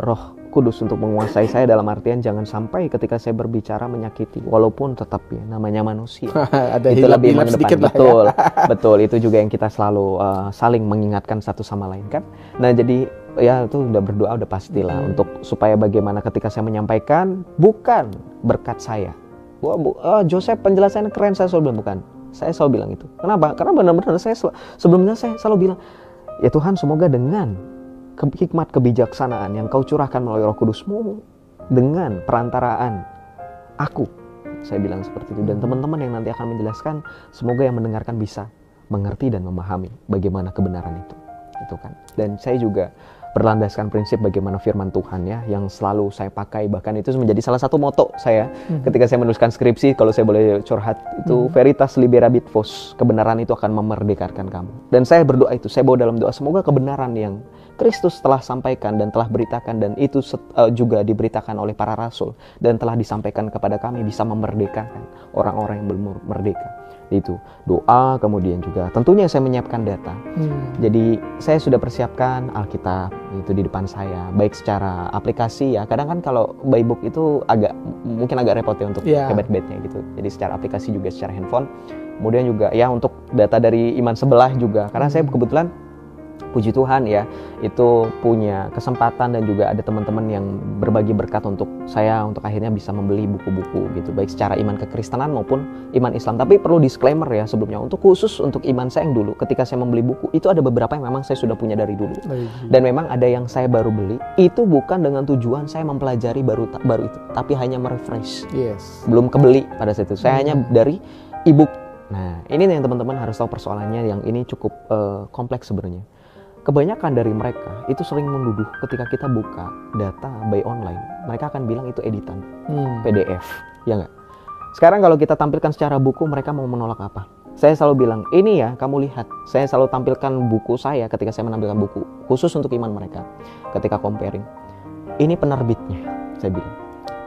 Roh Kudus untuk menguasai saya, dalam artian jangan sampai ketika saya berbicara menyakiti, walaupun tetap ya namanya manusia. Ada itu lebih mengedepan. Betul, betul. Itu juga yang kita selalu saling mengingatkan satu sama lain kan. Nah jadi ya itu udah berdoa udah pastilah untuk supaya bagaimana ketika saya menyampaikan bukan berkat saya. Joseph penjelasannya keren, saya selalu bilang bukan. Saya selalu bilang itu. Kenapa? Karena benar-benar saya sebelumnya saya selalu bilang, ya Tuhan semoga dengan hikmat kebijaksanaan yang kau curahkan melalui Roh Kudus-Mu dengan perantaraan aku, saya bilang seperti itu. Dan teman-teman yang nanti akan menjelaskan, semoga yang mendengarkan bisa mengerti dan memahami bagaimana kebenaran itu kan. Dan saya juga berlandaskan prinsip bagaimana firman Tuhan ya, yang selalu saya pakai, bahkan itu menjadi salah satu moto saya ketika saya menuliskan skripsi. Kalau saya boleh curhat, itu veritas liberabit vos, kebenaran itu akan memerdekakan kamu. Dan saya berdoa itu, saya bawa dalam doa, semoga kebenaran yang Kristus telah sampaikan dan telah beritakan, dan itu juga diberitakan oleh para rasul dan telah disampaikan kepada kami, bisa memerdekakan orang-orang yang belum merdeka. Itu doa, kemudian juga tentunya saya menyiapkan data. Jadi saya sudah persiapkan Alkitab itu di depan saya, baik secara aplikasi ya. Kadang kan kalau by book itu mungkin agak repot ya untuk kebet-betnya gitu. Jadi secara aplikasi juga secara handphone. Kemudian juga ya untuk data dari iman sebelah juga, karena saya kebetulan puji Tuhan ya, itu punya kesempatan dan juga ada teman-teman yang berbagi berkat untuk saya untuk akhirnya bisa membeli buku-buku gitu, baik secara iman kekristenan maupun iman Islam. Tapi perlu disclaimer ya sebelumnya, untuk khusus untuk iman saya yang dulu, ketika saya membeli buku itu ada beberapa yang memang saya sudah punya dari dulu, dan memang ada yang saya baru beli itu bukan dengan tujuan saya mempelajari baru itu, tapi hanya merefresh. Belum kebeli pada saat itu, saya hanya dari ebook. Nah ini yang teman-teman harus tahu persoalannya, yang ini cukup kompleks sebenarnya. Kebanyakan dari mereka itu sering menuduh ketika kita buka data buy online, mereka akan bilang itu editan, PDF, ya nggak? Sekarang kalau kita tampilkan secara buku, mereka mau menolak apa? Saya selalu bilang, ini ya kamu lihat, saya selalu tampilkan buku saya ketika saya menampilkan buku, khusus untuk iman mereka. Ketika comparing, ini penerbitnya, saya bilang.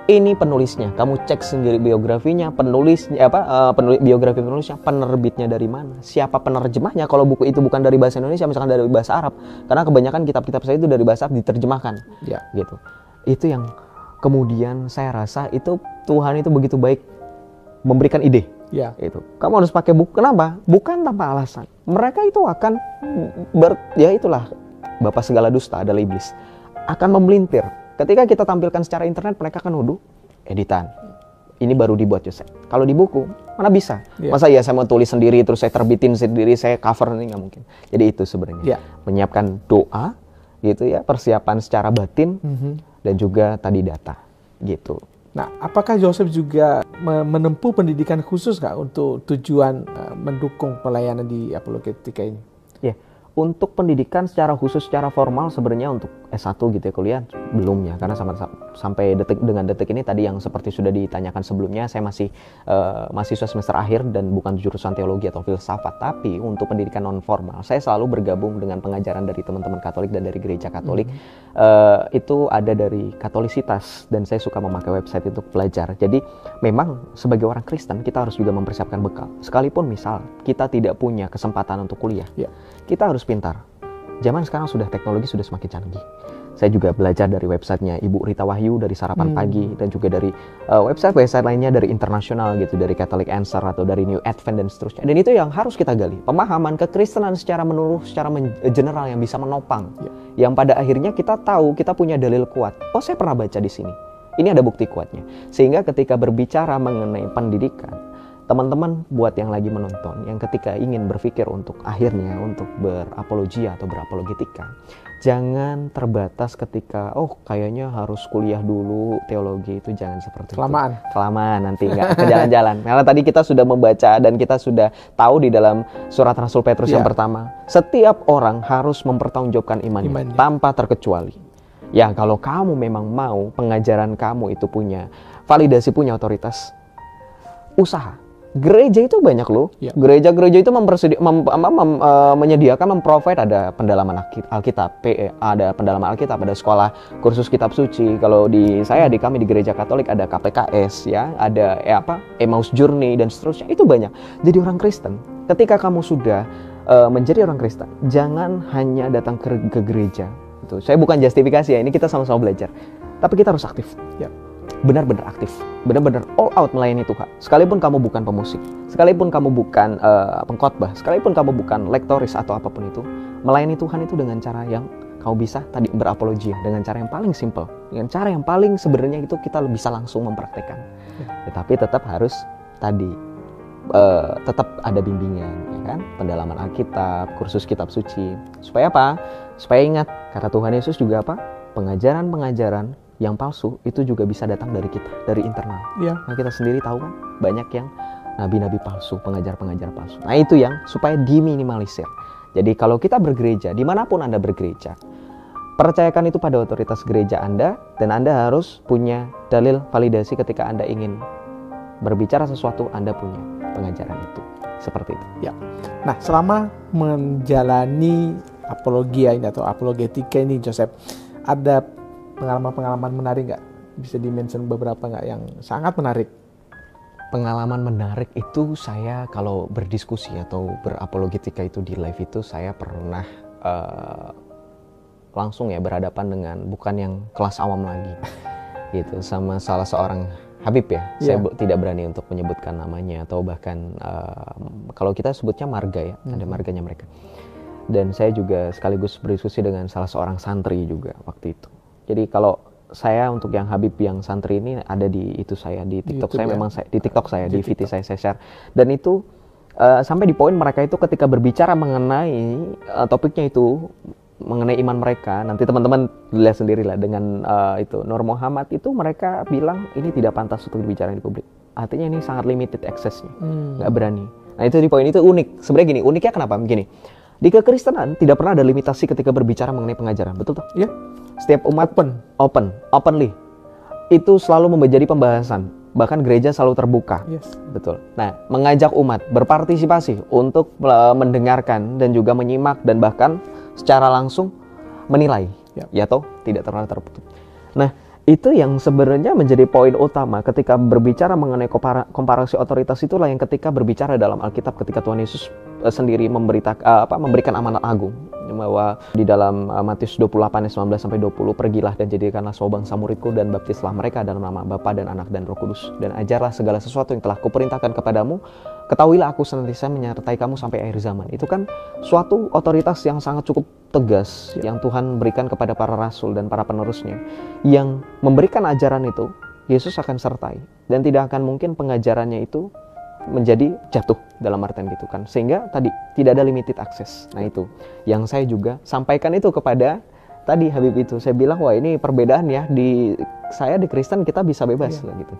Ini penulisnya, kamu cek sendiri biografinya, penulisnya biografi penulisnya, penerbitnya dari mana, siapa penerjemahnya. Kalau buku itu bukan dari bahasa Indonesia, misalkan dari bahasa Arab, karena kebanyakan kitab-kitab saya itu dari bahasa Arab diterjemahkan, gitu. Itu yang kemudian saya rasa itu Tuhan itu begitu baik memberikan ide. Itu kamu harus pakai buku. Kenapa? Bukan tanpa alasan. Mereka itu akan itulah bapak segala dusta adalah iblis, akan memelintir. Ketika kita tampilkan secara internet, mereka akan nuduh editan. Ini baru dibuat Yosef. Kalau di buku, mana bisa? Masa ya saya mau tulis sendiri, terus saya terbitin sendiri, saya cover, ini nggak mungkin. Jadi itu sebenarnya. Menyiapkan doa, gitu ya, persiapan secara batin, dan juga tadi data, gitu. Nah, apakah Joseph juga menempuh pendidikan khusus nggak untuk tujuan mendukung pelayanan di apologetika ini? Untuk pendidikan secara khusus, secara formal sebenarnya untuk S1 gitu ya, kuliah belum ya, karena sampai detik ini tadi yang seperti sudah ditanyakan sebelumnya, saya masih mahasiswa semester akhir dan bukan jurusan teologi atau filsafat. Tapi untuk pendidikan non formal, saya selalu bergabung dengan pengajaran dari teman-teman Katolik dan dari gereja Katolik. Itu ada dari Katolisitas, dan saya suka memakai website untuk belajar. Jadi memang sebagai orang Kristen kita harus juga mempersiapkan bekal. Sekalipun misal kita tidak punya kesempatan untuk kuliah, kita harus pintar. Zaman sekarang sudah teknologi sudah semakin canggih. Saya juga belajar dari websitenya Ibu Rita Wahyu dari Sarapan Pagi, dan juga dari website lainnya dari internasional gitu, dari Catholic Answer atau dari New Advent dan seterusnya. Dan itu yang harus kita gali, pemahaman kekristenan secara menyeluruh, secara general yang bisa menopang. Yang pada akhirnya kita tahu kita punya dalil kuat. Oh, saya pernah baca di sini. Ini ada bukti kuatnya. Sehingga ketika berbicara mengenai pendidikan, teman-teman buat yang lagi menonton, yang ketika ingin berpikir untuk akhirnya untuk berapologia atau berapologetika, jangan terbatas ketika kayaknya harus kuliah dulu teologi, itu jangan seperti kelamaan nanti nggak ke jalan-jalan. Karena tadi kita sudah membaca dan kita sudah tahu di dalam surat Rasul Petrus yang pertama, setiap orang harus mempertanggungjawabkan imannya tanpa terkecuali. Ya kalau kamu memang mau pengajaran kamu itu punya validasi, punya otoritas, usaha. Gereja itu banyak loh. Gereja-gereja itu menyediakan, memprovide, ada pendalaman Alkitab, ada pendalaman Alkitab, ada sekolah kursus kitab suci. Kalau di kami di gereja Katolik ada KPKS ya, ada Emmaus Journey dan seterusnya. Itu banyak. Jadi orang Kristen, ketika kamu sudah menjadi orang Kristen, jangan hanya datang ke gereja. Itu saya bukan justifikasi ya, ini kita sama-sama belajar. Tapi kita harus aktif. Benar-benar aktif, benar-benar all out melayani Tuhan. Sekalipun kamu bukan pemusik, sekalipun kamu bukan pengkhotbah, sekalipun kamu bukan lektoris atau apapun itu, melayani Tuhan itu dengan cara yang kamu bisa tadi berapologia, dengan cara yang paling simple, dengan cara yang paling sebenarnya itu kita bisa langsung mempraktekkan. Tetapi tetap harus tadi tetap ada bimbingan, ya kan? Pendalaman Alkitab, kursus kitab suci. Supaya apa? Supaya ingat kata Tuhan Yesus juga apa? Pengajaran-pengajaran yang palsu itu juga bisa datang dari kita, dari internal. Nah kita sendiri tahu kan, banyak yang nabi-nabi palsu, pengajar-pengajar palsu. Nah itu yang supaya diminimalisir. Jadi kalau kita bergereja, dimanapun Anda bergereja, percayakan itu pada otoritas gereja Anda, dan Anda harus punya dalil validasi ketika Anda ingin berbicara sesuatu, Anda punya pengajaran itu. Seperti itu. Nah selama menjalani apologia ini atau apologetika ini, Joseph, ada pengalaman-pengalaman menarik nggak? Bisa di-mention beberapa nggak yang sangat menarik? Pengalaman menarik itu saya kalau berdiskusi atau berapologetika itu di live itu saya pernah langsung ya berhadapan dengan bukan yang kelas awam lagi gitu, sama salah seorang Habib ya. Saya tidak berani untuk menyebutkan namanya atau bahkan kalau kita sebutnya marga ya, ada marganya mereka. Dan saya juga sekaligus berdiskusi dengan salah seorang santri juga waktu itu. Jadi kalau saya untuk yang Habib yang santri ini ada di itu saya di TikTok saya memang di TikTok saya di VT saya share. Dan itu sampai di poin mereka itu ketika berbicara mengenai topiknya itu mengenai iman mereka, nanti teman-teman lihat sendiri lah dengan itu Nur Muhammad itu mereka bilang ini tidak pantas untuk dibicara di publik. Artinya ini sangat limited access-nya, nggak berani. Nah itu di poin itu unik. Sebenarnya gini, uniknya kenapa? Begini, di kekristenan tidak pernah ada limitasi ketika berbicara mengenai pengajaran, betul toh? Iya. Setiap umat openly itu selalu menjadi pembahasan. Bahkan gereja selalu terbuka. Yes. Betul. Nah, mengajak umat berpartisipasi untuk mendengarkan dan juga menyimak dan bahkan secara langsung menilai. Ya toh, tidak pernah tertutup. Nah, itu yang sebenarnya menjadi poin utama ketika berbicara mengenai komparasi otoritas, itulah yang ketika berbicara dalam Alkitab ketika Tuhan Yesus sendiri memberikan amanat agung bahwa di dalam Matius 28 ayat 19 sampai 20, pergilah dan jadikanlah semua bangsa muridku dan baptislah mereka dalam nama Bapa dan Anak dan Roh Kudus, dan ajarlah segala sesuatu yang telah kuperintahkan kepadamu, ketahuilah aku senantiasa menyertai kamu sampai akhir zaman. Itu kan suatu otoritas yang sangat cukup tegas yang Tuhan berikan kepada para rasul dan para penerusnya, yang memberikan ajaran itu Yesus akan sertai, dan tidak akan mungkin pengajarannya itu menjadi jatuh dalam artian gitu kan, sehingga tadi tidak ada limited access. Nah itu yang saya juga sampaikan itu kepada tadi Habib itu, saya bilang wah ini perbedaan ya, di saya di Kristen kita bisa bebas lah gitu,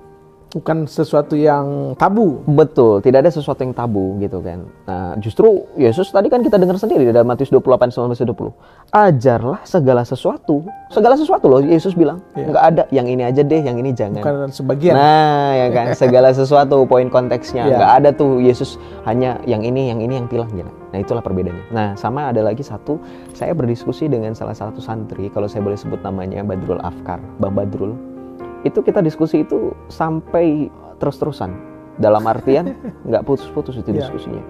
bukan sesuatu yang tabu. Betul, tidak ada sesuatu yang tabu gitu kan. Nah, justru Yesus tadi kan kita dengar sendiri di dalam Matius 28 sampai 20. Ajarlah segala sesuatu loh Yesus bilang. Enggak ada yang ini aja deh, yang ini jangan. Bukan sebagian. Nah, ya kan, segala sesuatu poin konteksnya. Enggak ada tuh Yesus hanya yang ini yang pilah gitu. Nah, itulah perbedaannya. Nah, sama ada lagi satu, saya berdiskusi dengan salah satu santri, kalau saya boleh sebut namanya Badrul Afkar, Bang Badrul. Itu kita diskusi itu sampai terus-terusan, dalam artian nggak putus-putus itu diskusinya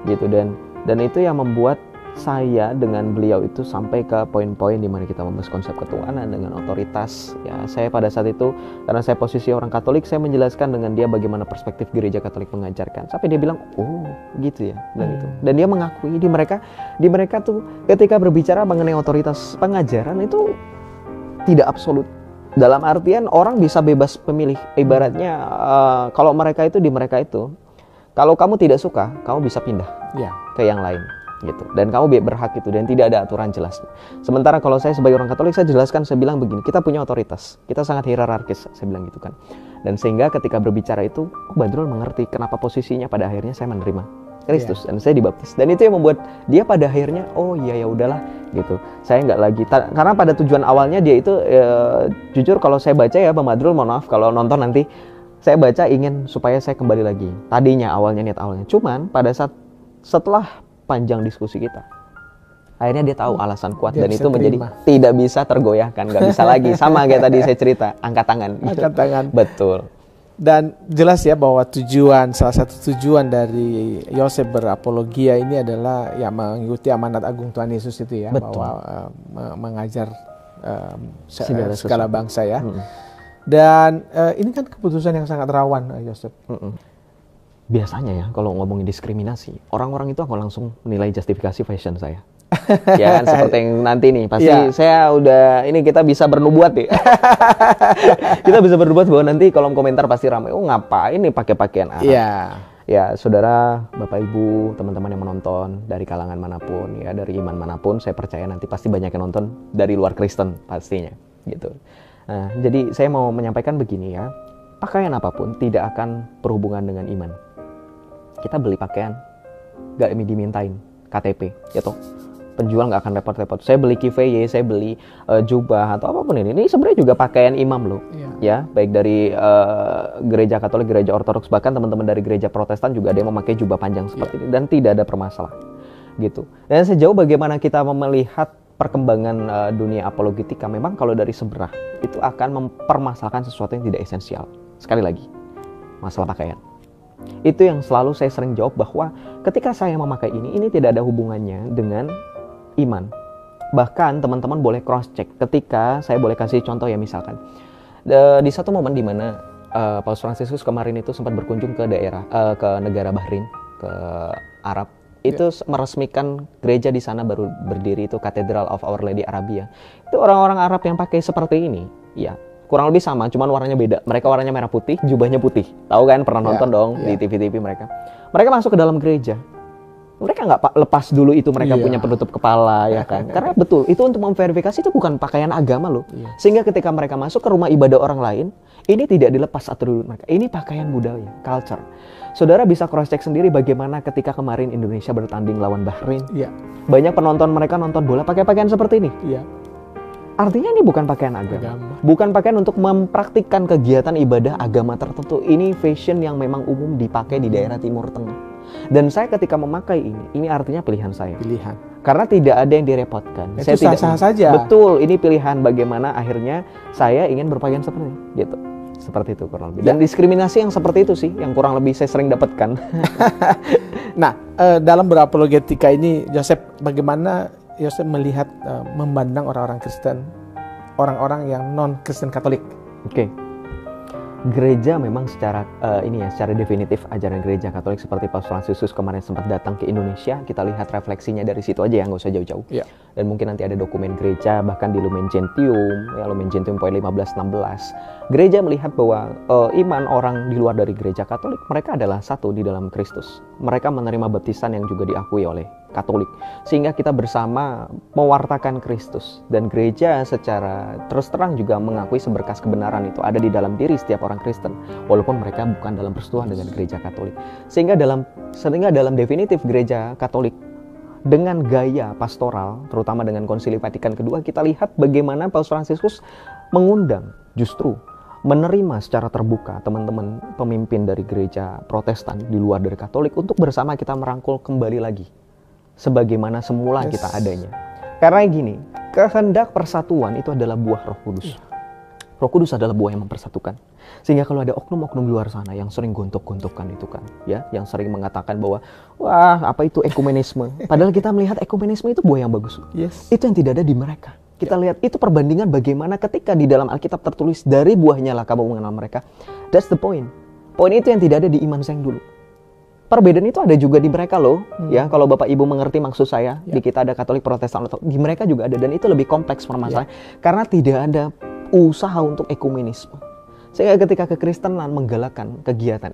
gitu, dan itu yang membuat saya dengan beliau itu sampai ke poin-poin di mana kita membahas konsep ketuhanan dengan otoritas. Ya, saya pada saat itu karena saya posisi orang Katolik, saya menjelaskan dengan dia bagaimana perspektif gereja Katolik mengajarkan, sampai dia bilang oh gitu ya, dan dia mengakui di mereka tuh ketika berbicara mengenai otoritas pengajaran itu tidak absolut. Dalam artian orang bisa bebas memilih. Ibaratnya kalau mereka itu kalau kamu tidak suka, kamu bisa pindah ke yang lain gitu. Dan kamu berhak itu, dan tidak ada aturan jelas. Sementara kalau saya sebagai orang Katolik, saya jelaskan, saya bilang begini, kita punya otoritas, kita sangat hierarkis, saya bilang gitu kan. Dan sehingga ketika berbicara itu, Badrul mengerti kenapa posisinya pada akhirnya saya menerima Kristus dan saya dibaptis, dan itu yang membuat dia pada akhirnya oh iya ya udahlah gitu, saya nggak lagi karena pada tujuan awalnya dia itu jujur kalau saya baca ya Bang Badrul, mohon maaf kalau nonton nanti, saya baca ingin supaya saya kembali lagi tadinya niat awalnya, cuman pada saat setelah panjang diskusi kita akhirnya dia tahu alasan kuat, dan itu menjadi tidak bisa tergoyahkan, nggak bisa lagi sama kayak tadi saya cerita, angkat tangan betul. Dan jelas ya bahwa salah satu tujuan dari Yosef berapologia ini adalah ya mengikuti amanat agung Tuhan Yesus itu ya. Betul. Bahwa mengajar segala bangsa ya. Dan ini kan keputusan yang sangat rawan, Yosef. Biasanya ya kalau ngomongin diskriminasi, orang-orang itu akan langsung menilai justifikasi fashion saya. Ya kan, seperti yang nanti nih pasti saya udah ini kita bisa bernubuat nih. Kita bisa bernubuat bahwa nanti kolom komentar pasti ramai, oh ngapain nih pakai pakaian Arab. Ya saudara, Bapak Ibu, teman-teman yang menonton dari kalangan manapun ya, dari iman manapun, saya percaya nanti pasti banyak yang nonton dari luar Kristen pastinya gitu. Nah, jadi saya mau menyampaikan begini ya, pakaian apapun tidak akan berhubungan dengan iman. Kita beli pakaian gak dimintain KTP ya toh, penjual nggak akan repot-repot. Saya beli kifeye, saya beli jubah atau apapun ini sebenarnya juga pakaian imam loh, ya baik dari gereja Katolik, gereja Ortodoks, bahkan teman-teman dari gereja Protestan juga ada yang memakai jubah panjang seperti ini, dan tidak ada permasalahan gitu. Dan sejauh bagaimana kita melihat perkembangan dunia apologetika, memang kalau dari seberah itu akan mempermasalahkan sesuatu yang tidak esensial. Sekali lagi, masalah pakaian. Itu yang selalu saya sering jawab, bahwa ketika saya memakai ini tidak ada hubungannya dengan iman. Bahkan teman-teman boleh cross check. Ketika saya boleh kasih contoh ya, misalkan di satu momen di mana Paus Fransiskus kemarin itu sempat berkunjung ke daerah ke negara Bahrain, ke Arab, Itu meresmikan gereja di sana baru berdiri, itu Cathedral of Our Lady Arabia. Itu orang-orang Arab yang pakai seperti ini. Ya, kurang lebih sama, cuman warnanya beda. Mereka warnanya merah putih, jubahnya putih. Tahu kan, pernah nonton dong di TV-TV mereka. Mereka masuk ke dalam gereja. Mereka nggak lepas dulu itu mereka punya penutup kepala, ya kan? Karena betul, itu untuk memverifikasi itu bukan pakaian agama loh. Sehingga ketika mereka masuk ke rumah ibadah orang lain, ini tidak dilepas atribut mereka. Ini pakaian budaya, culture. Saudara bisa cross check sendiri bagaimana ketika kemarin Indonesia bertanding lawan Bahrain. Banyak penonton mereka nonton bola pakai pakaian seperti ini. Artinya ini bukan pakaian agama. Bukan pakaian untuk mempraktikkan kegiatan ibadah agama tertentu. Ini fashion yang memang umum dipakai di daerah Timur Tengah. Dan saya ketika memakai ini artinya pilihan saya. Karena tidak ada yang direpotkan. Itu saya sah-sah saja. Betul, ini pilihan bagaimana akhirnya saya ingin berpakaian seperti ini, gitu. Seperti itu kurang lebih. Dan diskriminasi yang seperti itu sih yang kurang lebih saya sering dapatkan. Nah, dalam berapologetika ini Yosef, bagaimana Yosef melihat memandang orang-orang Kristen, orang-orang yang non-Kristen Katolik? Oke. Gereja memang secara secara definitif ajaran gereja Katolik seperti Paus Fransiskus kemarin sempat datang ke Indonesia, kita lihat refleksinya dari situ aja ya, nggak usah jauh-jauh. Dan mungkin nanti ada dokumen gereja bahkan di Lumen Gentium, Lumen Gentium poin 15-16. Gereja melihat bahwa iman orang di luar dari gereja Katolik, mereka adalah satu di dalam Kristus. Mereka menerima baptisan yang juga diakui oleh Katolik, sehingga kita bersama mewartakan Kristus. Dan gereja secara terus terang juga mengakui seberkas kebenaran itu ada di dalam diri setiap orang Kristen, walaupun mereka bukan dalam persekutuan dengan gereja Katolik. Sehingga dalam definitif gereja Katolik dengan gaya pastoral, terutama dengan Konsili Vatikan kedua, kita lihat bagaimana Paus Fransiskus mengundang justru menerima secara terbuka teman-teman pemimpin dari gereja Protestan di luar dari Katolik untuk bersama kita merangkul kembali lagi sebagaimana semula kita adanya. Karena gini, kehendak persatuan itu adalah buah Roh Kudus. Roh Kudus adalah buah yang mempersatukan. Sehingga kalau ada oknum-oknum di luar sana yang sering gontok-gontokan itu kan, ya, yang sering mengatakan bahwa wah, apa itu ekumenisme? Padahal kita melihat ekumenisme itu buah yang bagus. Itu yang tidak ada di mereka. Kita lihat itu perbandingan bagaimana ketika di dalam Alkitab tertulis dari buahnya lah kamu mengenal mereka. That's the point. Poin itu yang tidak ada di iman saya yang dulu. Perbedaan itu ada juga di mereka loh, ya. Kalau Bapak Ibu mengerti maksud saya, di kita ada Katolik, Protestan, di mereka juga ada, dan itu lebih kompleks permasalahannya, karena tidak ada usaha untuk ekumenisme. Sehingga ketika kekristenan menggalakkan kegiatan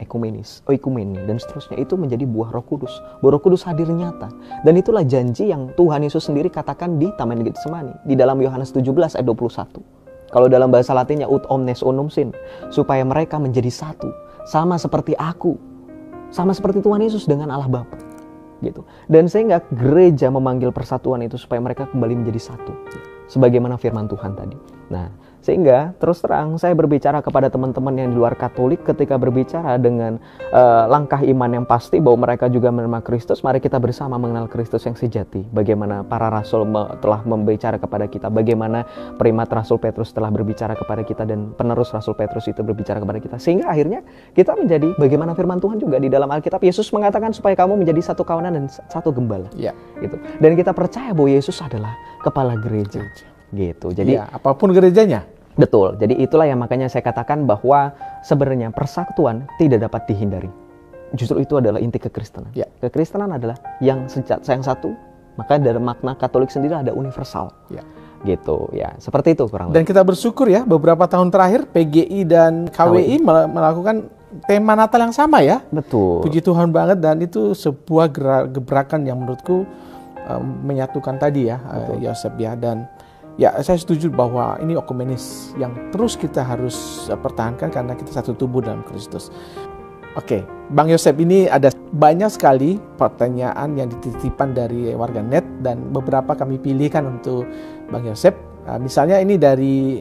oikumeni dan seterusnya, itu menjadi buah Roh Kudus. Buah Roh Kudus hadir nyata, dan itulah janji yang Tuhan Yesus sendiri katakan di Taman Getsemani di dalam Yohanes 17 ayat 21. Kalau dalam bahasa Latinnya ut omnes unum sin, supaya mereka menjadi satu, sama seperti aku. Sama seperti Tuhan Yesus dengan Allah Bapa, gitu. Dan sehingga gereja memanggil persatuan itu supaya mereka kembali menjadi satu, sebagaimana firman Tuhan tadi. Nah, sehingga terus terang saya berbicara kepada teman-teman yang di luar Katolik ketika berbicara dengan langkah iman yang pasti bahwa mereka juga menerima Kristus. Mari kita bersama mengenal Kristus yang sejati. Bagaimana para rasul telah membicara kepada kita, bagaimana primat Rasul Petrus telah berbicara kepada kita, dan penerus Rasul Petrus itu berbicara kepada kita. Sehingga akhirnya kita menjadi bagaimana firman Tuhan juga di dalam Alkitab. Yesus mengatakan supaya kamu menjadi satu kawanan dan satu gembala. Gitu. Dan kita percaya bahwa Yesus adalah kepala gereja. Gitu. Jadi apapun gerejanya. Betul. Jadi itulah yang makanya saya katakan bahwa sebenarnya persatuan tidak dapat dihindari. Justru itu adalah inti kekristenan. Kekristenan adalah yang satu, maka dari makna Katolik sendiri ada universal. Gitu ya. Seperti itu kurang lebih. Dan kita bersyukur ya, beberapa tahun terakhir PGI dan KWI melakukan tema Natal yang sama ya. Betul. Puji Tuhan banget, dan itu sebuah gebrakan yang menurutku menyatukan tadi ya, Yosef ya. Dan ya, saya setuju bahwa ini ekumenis yang terus kita harus pertahankan karena kita satu tubuh dalam Kristus. Oke, Bang Yosef, ini ada banyak sekali pertanyaan yang dititipkan dari warganet dan beberapa kami pilihkan untuk Bang Yosef. Misalnya ini dari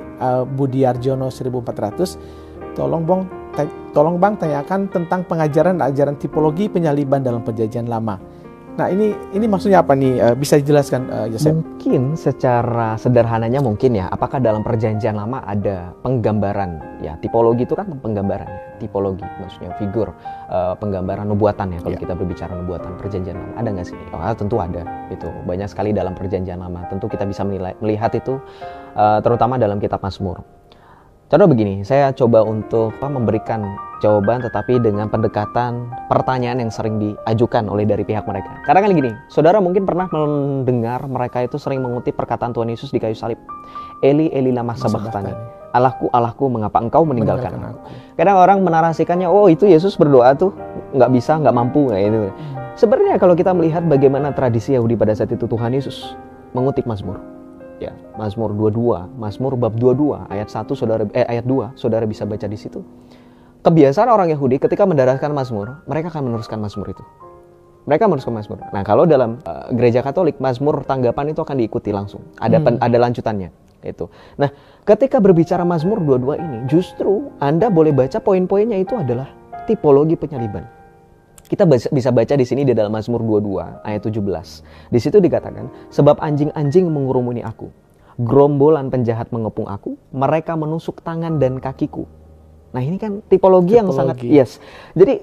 Budi Arjono 1400. Tolong Bang tanyakan tentang pengajaran tipologi penyaliban dalam Perjanjian Lama. Nah, ini maksudnya apa nih? Bisa dijelaskan, Yosef? Mungkin secara sederhananya mungkin ya, apakah dalam Perjanjian Lama ada penggambaran ya, tipologi itu kan penggambaran ya, tipologi maksudnya figur penggambaran nubuatan ya, kalau kita berbicara nubuatan Perjanjian Lama, ada nggak sih? Tentu ada, itu banyak sekali dalam Perjanjian Lama. Tentu kita bisa melihat itu terutama dalam kitab Mazmur. Contoh begini, saya coba untuk memberikan jawaban, tetapi dengan pendekatan pertanyaan yang sering diajukan oleh dari pihak mereka. Karena kan gini, saudara mungkin pernah mendengar mereka itu sering mengutip perkataan Tuhan Yesus di kayu salib. Eli, Eli lama sabachthani. Allahku, Allahku, mengapa engkau meninggalkan aku? Kadang orang menarasikannya, oh itu Yesus berdoa tuh nggak bisa, nggak mampu, kayak gitu. Sebenarnya kalau kita melihat bagaimana tradisi Yahudi pada saat itu, Tuhan Yesus mengutip Mazmur. Ya, Mazmur 22, Mazmur bab 22 ayat 1 ayat 2, saudara bisa baca di situ. Kebiasaan orang Yahudi ketika mendaraskan Mazmur, mereka akan meneruskan Mazmur itu. Mereka meneruskan Mazmur. Nah, kalau dalam gereja Katolik, Mazmur tanggapan itu akan diikuti langsung. Ada lanjutannya. Itu. Nah, ketika berbicara Mazmur 22 ini, justru Anda boleh baca poin-poinnya itu adalah tipologi penyaliban. Kita bisa baca di sini di dalam Mazmur 22 ayat 17. Di situ dikatakan, sebab anjing-anjing mengurumuni aku, gerombolan penjahat mengepung aku, mereka menusuk tangan dan kakiku. Nah, ini kan tipologi yang sangat Jadi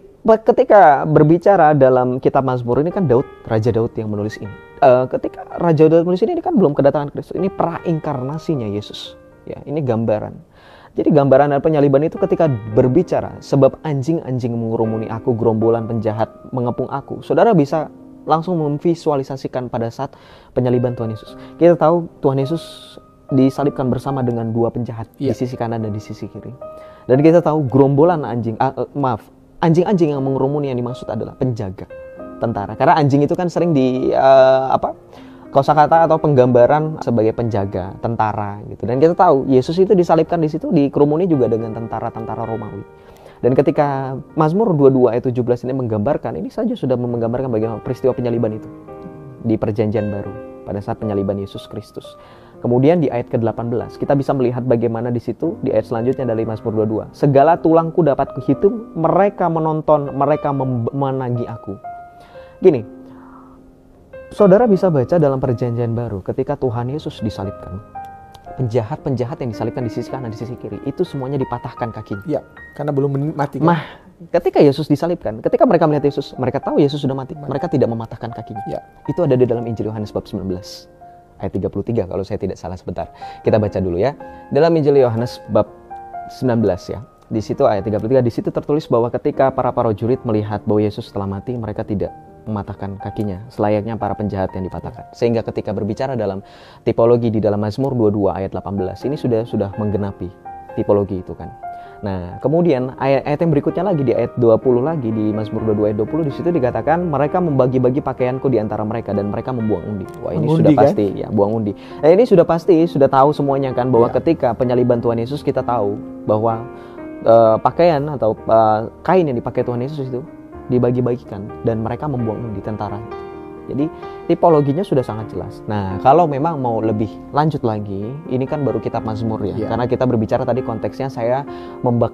ketika berbicara dalam kitab Mazmur ini kan Raja Daud yang menulis ini. Ketika Raja Daud menulis ini kan belum kedatangan Kristus. Ini prainkarnasinya Yesus. Ya, ini gambaran. Jadi gambaran dan penyaliban itu ketika berbicara, sebab anjing-anjing mengurumuni aku, gerombolan penjahat mengepung aku. Saudara bisa langsung memvisualisasikan pada saat penyaliban Tuhan Yesus. Kita tahu Tuhan Yesus disalibkan bersama dengan dua penjahat di sisi kanan dan di sisi kiri. Dan kita tahu gerombolan anjing-anjing yang mengurumuni yang dimaksud adalah penjaga, tentara. Karena anjing itu kan sering kosakata atau penggambaran sebagai penjaga, tentara gitu. Dan kita tahu Yesus itu disalibkan di situ dikerumuni juga dengan tentara-tentara Romawi. Dan ketika Mazmur 22 ayat 17 ini menggambarkan, ini saja sudah menggambarkan bagaimana peristiwa penyaliban itu di Perjanjian Baru pada saat penyaliban Yesus Kristus. Kemudian di ayat ke-18 kita bisa melihat bagaimana di situ di ayat selanjutnya dari Mazmur 22. Segala tulangku dapat kuhitung, mereka menonton, mereka menagih aku. Gini, saudara bisa baca dalam Perjanjian Baru ketika Tuhan Yesus disalibkan, penjahat-penjahat yang disalibkan di sisi kanan, di sisi kiri, itu semuanya dipatahkan kakinya. Ya, karena belum mati. Ketika Yesus disalibkan, ketika mereka melihat Yesus, mereka tahu Yesus sudah mati, mereka tidak mematahkan kakinya. Ya. Itu ada di dalam Injil Yohanes bab 19 ayat 33 kalau saya tidak salah. Sebentar, kita baca dulu ya. Dalam Injil Yohanes bab 19 ya. Di situ ayat 33, di situ tertulis bahwa ketika para prajurit melihat bahwa Yesus telah mati, mereka tidak mematahkan kakinya selayaknya para penjahat yang dipatahkan. Sehingga ketika berbicara dalam tipologi di dalam Mazmur 22 ayat 18 ini sudah menggenapi tipologi itu kan. Nah, kemudian ayat yang berikutnya lagi di ayat 20 lagi di Mazmur 22 ayat 20 di situ dikatakan mereka membagi-bagi pakaianku di antara mereka dan mereka membuang undi. Wah, ini sudah pasti kan? Ya, buang undi. Nah, ini sudah pasti, sudah tahu semuanya kan bahwa ketika penyaliban Tuhan Yesus kita tahu bahwa pakaian atau kain yang dipakai Tuhan Yesus itu dibagi-bagikan dan mereka membuang undi tentara. Jadi tipologinya sudah sangat jelas. Nah, kalau memang mau lebih lanjut lagi, ini kan baru kitab Mazmur ya. Karena kita berbicara tadi konteksnya saya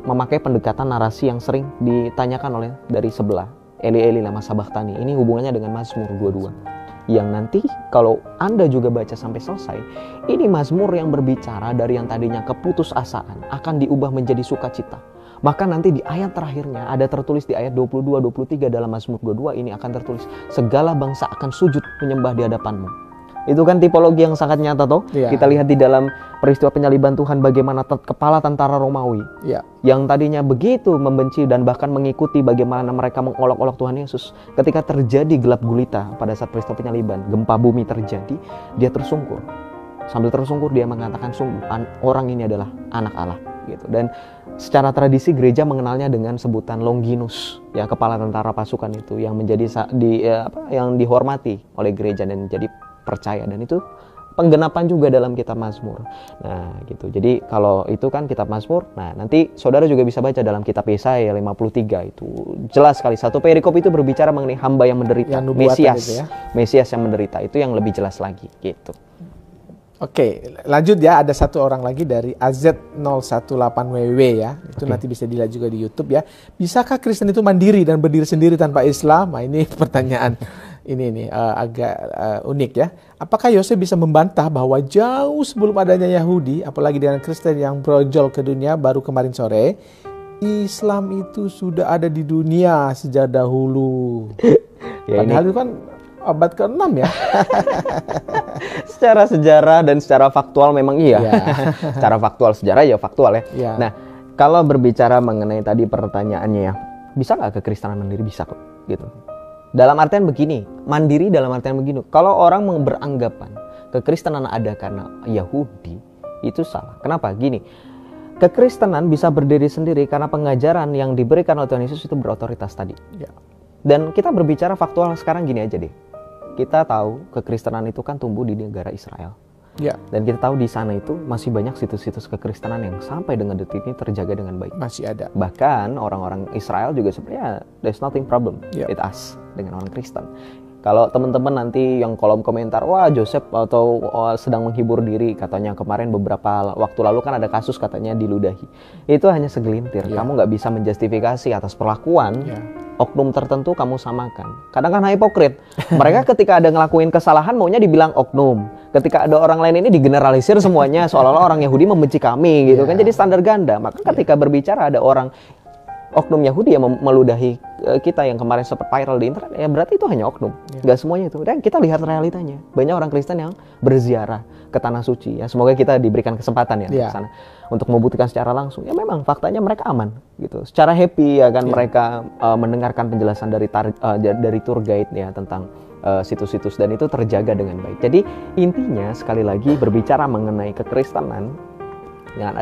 memakai pendekatan narasi yang sering ditanyakan oleh dari sebelah. Eli, Eli lama sabachthani. Ini hubungannya dengan Mazmur 22. Yang nanti kalau Anda juga baca sampai selesai, ini Mazmur yang berbicara dari yang tadinya keputusasaan akan diubah menjadi sukacita. Maka nanti di ayat terakhirnya ada tertulis di ayat 22-23 dalam Mazmur 22 ini akan tertulis segala bangsa akan sujud menyembah di hadapanmu. Itu kan tipologi yang sangat nyata toh. Kita lihat di dalam peristiwa penyaliban Tuhan bagaimana kepala tentara Romawi yang tadinya begitu membenci dan bahkan mengikuti bagaimana mereka mengolok-olok Tuhan Yesus. Ketika terjadi gelap gulita pada saat peristiwa penyaliban, gempa bumi terjadi, dia tersungkur. Sambil tersungkur dia mengatakan sungguh orang ini adalah anak Allah gitu. Dan secara tradisi gereja mengenalnya dengan sebutan Longinus, ya, kepala tentara pasukan itu yang menjadi yang dihormati oleh gereja dan jadi percaya, dan itu penggenapan juga dalam kitab Mazmur. Nah, gitu. Jadi kalau itu kan kitab Mazmur. Nah, nanti saudara juga bisa baca dalam kitab Yesaya 53 itu jelas sekali satu perikop itu berbicara mengenai hamba yang menderita, Mesias yang menderita. Itu yang lebih jelas lagi gitu. Oke, lanjut ya. Ada satu orang lagi dari AZ018WW ya. Itu nanti bisa dilihat juga di YouTube ya. Bisakah Kristen itu mandiri dan berdiri sendiri tanpa Islam? Nah, ini pertanyaan ini agak unik ya. Apakah Yosef bisa membantah bahwa jauh sebelum adanya Yahudi, apalagi dengan Kristen yang brojol ke dunia baru kemarin sore, Islam itu sudah ada di dunia sejak dahulu. Padahal itu kan abad ke-6 ya. Secara sejarah dan secara faktual memang iya. Secara faktual sejarah ya faktual ya. Nah, Kalau berbicara mengenai tadi pertanyaannya ya, bisa nggak kekristenan mandiri? Bisa kok, gitu. Dalam artian begini, mandiri dalam artian begini. Kalau orang beranggapan kekristenan ada karena Yahudi, itu salah. Kenapa? Gini, kekristenan bisa berdiri sendiri karena pengajaran yang diberikan oleh Tuhan Yesus itu berotoritas tadi. Ya. Dan kita berbicara faktual sekarang gini aja deh. Kita tahu kekristenan itu kan tumbuh di negara Israel. Ya. Dan kita tahu di sana itu masih banyak situs-situs kekristenan yang sampai dengan detik ini terjaga dengan baik. Masih ada. Bahkan orang-orang Israel juga sebenarnya there's nothing problem with us dengan orang Kristen. Kalau teman-teman nanti yang kolom komentar, wah Joseph atau sedang menghibur diri, katanya kemarin beberapa waktu lalu kan ada kasus katanya diludahi. Itu hanya segelintir. Kamu nggak bisa menjustifikasi atas perlakuan oknum tertentu kamu samakan. Kadang kan hipokrit. Mereka ketika ada ngelakuin kesalahan maunya dibilang oknum. Ketika ada orang lain ini digeneralisir semuanya seolah-olah orang Yahudi membenci kami gitu kan. Jadi standar ganda. Maka ketika berbicara ada orang oknum Yahudi yang meludahi kita yang kemarin sempat viral di internet, ya berarti itu hanya oknum. Nggak semuanya itu. Dan kita lihat realitanya. Banyak orang Kristen yang berziarah ke tanah suci. Ya semoga kita diberikan kesempatan ya ke sana untuk membuktikan secara langsung. Ya memang faktanya mereka aman gitu. Secara happy ya kan mereka mendengarkan penjelasan dari tour guide ya tentang situs-situs dan itu terjaga dengan baik. Jadi intinya sekali lagi berbicara mengenai kekristenan dengan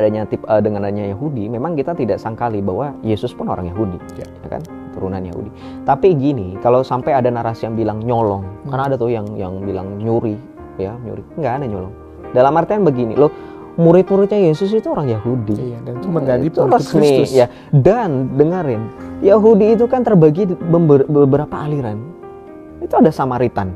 adanya Yahudi, memang kita tidak sangkali bahwa Yesus pun orang Yahudi, ya kan, turunan Yahudi. Tapi gini, kalau sampai ada narasi yang bilang nyolong, karena ada tuh yang bilang nyuri, nggak ada nyolong. Dalam artian begini, loh, murid-muridnya Yesus itu orang Yahudi, dan itu menjadi itu resmi, ya. Dan dengerin, Yahudi itu kan terbagi beberapa aliran. Itu ada Samaritan.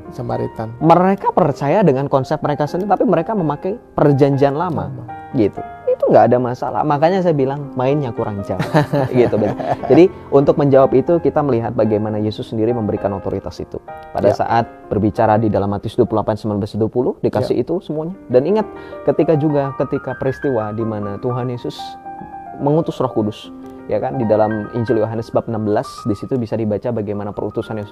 Mereka percaya dengan konsep mereka sendiri, tapi mereka memakai perjanjian lama. Gitu. Itu nggak ada masalah. Makanya saya bilang mainnya kurang jauh. Gitu. Jadi untuk menjawab itu kita melihat bagaimana Yesus sendiri memberikan otoritas itu. Pada saat berbicara di dalam Matius 28:19-20 dikasih itu semuanya. Dan ingat ketika peristiwa di mana Tuhan Yesus mengutus Roh Kudus. Ya kan, di dalam Injil Yohanes bab 16 di situ bisa dibaca bagaimana perutusan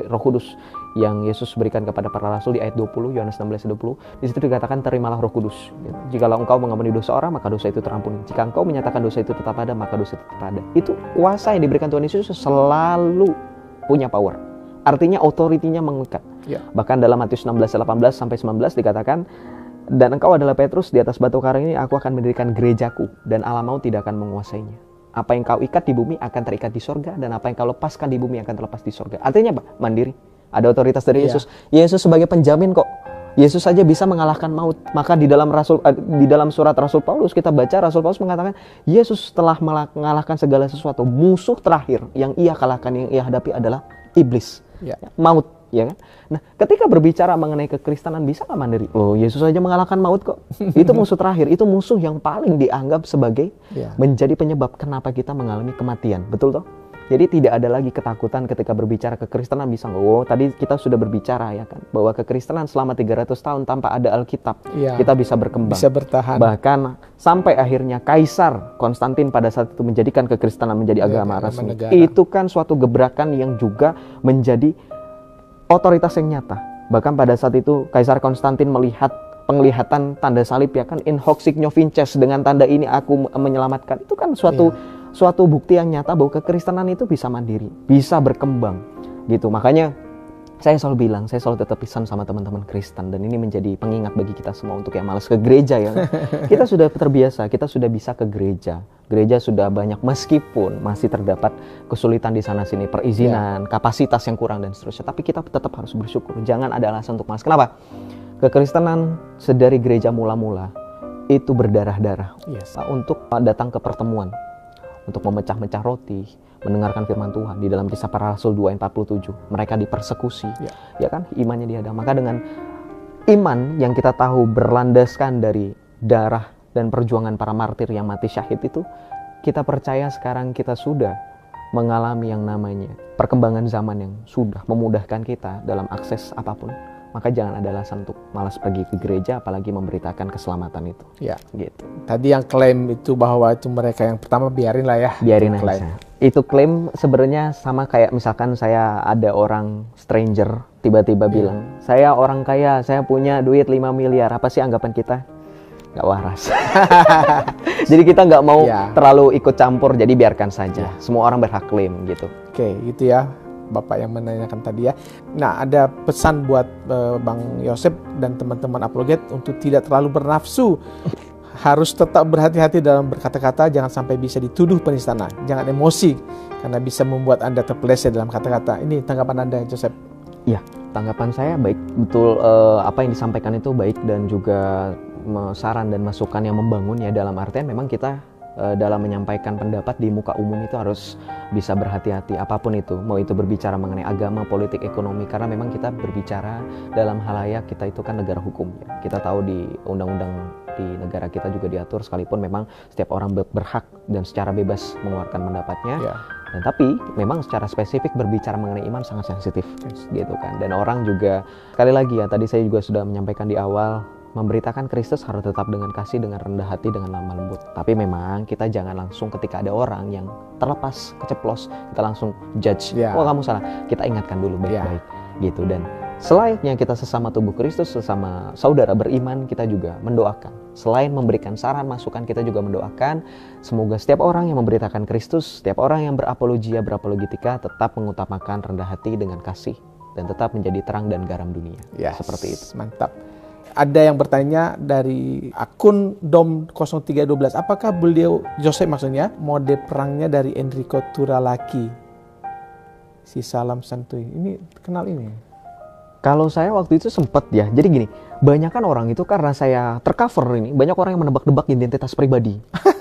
Roh Kudus yang Yesus berikan kepada para rasul di ayat 20, Yohanes 16:20. Di situ dikatakan terimalah Roh Kudus. Jikalau engkau mengampuni dosa orang, maka dosa itu terampuni. Jika engkau menyatakan dosa itu tetap ada, maka dosa itu tetap ada. Itu kuasa yang diberikan Tuhan Yesus selalu punya power. Artinya otoritinya mengikat. Bahkan dalam Matius 16:18-19 dikatakan, dan engkau adalah Petrus, di atas batu karang ini aku akan mendirikan gerejaku, dan alam maut tidak akan menguasainya. Apa yang kau ikat di bumi akan terikat di sorga, dan apa yang kau lepaskan di bumi akan terlepas di sorga. Artinya apa? Mandiri. Ada otoritas dari Yesus. Yesus sebagai penjamin kok. Yesus saja bisa mengalahkan maut. Maka di dalam surat Rasul Paulus kita baca, Rasul Paulus mengatakan Yesus telah mengalahkan segala sesuatu. Musuh terakhir yang ia kalahkan, yang ia hadapi adalah iblis, maut. Ya kan? Nah, ketika berbicara mengenai kekristenan bisa nggak mandiri? Loh, Yesus saja mengalahkan maut kok. Itu musuh terakhir, itu musuh yang paling dianggap sebagai menjadi penyebab kenapa kita mengalami kematian. Betul toh? Jadi tidak ada lagi ketakutan ketika berbicara kekristenan bisa nggak? Oh, tadi kita sudah berbicara ya kan bahwa kekristenan selama 300 tahun tanpa ada Alkitab kita bisa berkembang, bisa bertahan. Bahkan sampai akhirnya Kaisar Konstantin pada saat itu menjadikan kekristenan menjadi agama resmi. Itu kan suatu gebrakan yang juga menjadi otoritas yang nyata. Bahkan pada saat itu Kaisar Konstantin melihat penglihatan tanda salib ya kan, in hoc signo vinces, dengan tanda ini aku menyelamatkan. Itu kan suatu bukti yang nyata bahwa kekristenan itu bisa mandiri, bisa berkembang gitu. Makanya saya selalu bilang, saya selalu tetap pesan sama teman-teman Kristen, dan ini menjadi pengingat bagi kita semua untuk yang malas ke gereja ya. Kita sudah terbiasa, kita sudah bisa ke gereja. Gereja sudah banyak, meskipun masih terdapat kesulitan di sana sini, perizinan, kapasitas yang kurang dan seterusnya. Tapi kita tetap harus bersyukur. Jangan ada alasan untuk malas. Kenapa? Kekristenan sedari gereja mula-mula itu berdarah-darah untuk datang ke pertemuan, untuk memecah-mecah roti, mendengarkan firman Tuhan. Di dalam Kisah Para Rasul 2:47, mereka dipersekusi, ya kan, imannya dihadang. Maka dengan iman yang kita tahu berlandaskan dari darah dan perjuangan para martir yang mati syahid itu, kita percaya sekarang kita sudah mengalami yang namanya perkembangan zaman yang sudah memudahkan kita dalam akses apapun. Maka jangan ada alasan untuk malas pergi ke gereja, apalagi memberitakan keselamatan itu. Gitu. Tadi yang klaim itu bahwa itu mereka yang pertama, biarin lah ya. Biarin aja. Itu klaim sebenarnya sama kayak misalkan saya ada orang stranger tiba-tiba bilang, saya orang kaya, saya punya duit 5 miliar. Apa sih anggapan kita? nggak waras. Jadi kita nggak mau Ya. terlalu ikut campur, jadi biarkan saja. Semua orang berhak klaim gitu. Oke, gitu ya Bapak yang menanyakan tadi ya. Nah, ada pesan buat Bang Yosep dan teman-teman apologet untuk tidak terlalu bernafsu. Harus tetap berhati-hati dalam berkata-kata, jangan sampai bisa dituduh penistaan. Jangan emosi, karena bisa membuat Anda terpeleset dalam kata-kata. Ini tanggapan Anda, Joseph. Ya, tanggapan saya baik, betul, apa yang disampaikan itu baik dan juga saran dan masukan yang membangun ya, dalam artian memang kita dalam menyampaikan pendapat di muka umum itu harus bisa berhati-hati apapun itu, mau itu berbicara mengenai agama, politik, ekonomi, karena memang kita berbicara dalam halayak, kita itu kan negara hukum ya. Kita tahu di undang-undang di negara kita juga diatur, sekalipun memang setiap orang berhak dan secara bebas mengeluarkan pendapatnya. Ya. Dan tapi memang secara spesifik berbicara mengenai iman sangat sensitif, gitu kan. Dan orang juga, sekali lagi ya, tadi saya juga sudah menyampaikan di awal, memberitakan Kristus harus tetap dengan kasih, dengan rendah hati, dengan lemah lembut. Tapi memang kita jangan langsung ketika ada orang yang terlepas, keceplos, kita langsung judge. Ya. Wah, kamu salah. Kita ingatkan dulu baik-baik, gitu. Dan selayaknya kita sesama tubuh Kristus, sesama saudara beriman, kita juga mendoakan. Selain memberikan saran, masukan, kita juga mendoakan semoga setiap orang yang memberitakan Kristus, setiap orang yang berapologetika tetap mengutamakan rendah hati dengan kasih dan tetap menjadi terang dan garam dunia. Yes, Seperti itu. mantap. Ada yang bertanya dari akun Dom 0312, apakah beliau, Joseph maksudnya, mode perangnya dari Enrico Turalaki? Si salam santuy. Ini kenal ini? Kalau saya waktu itu sempat ya, jadi gini, banyak kan orang itu karena saya tercover ini, banyak orang yang menebak-nebak identitas pribadi.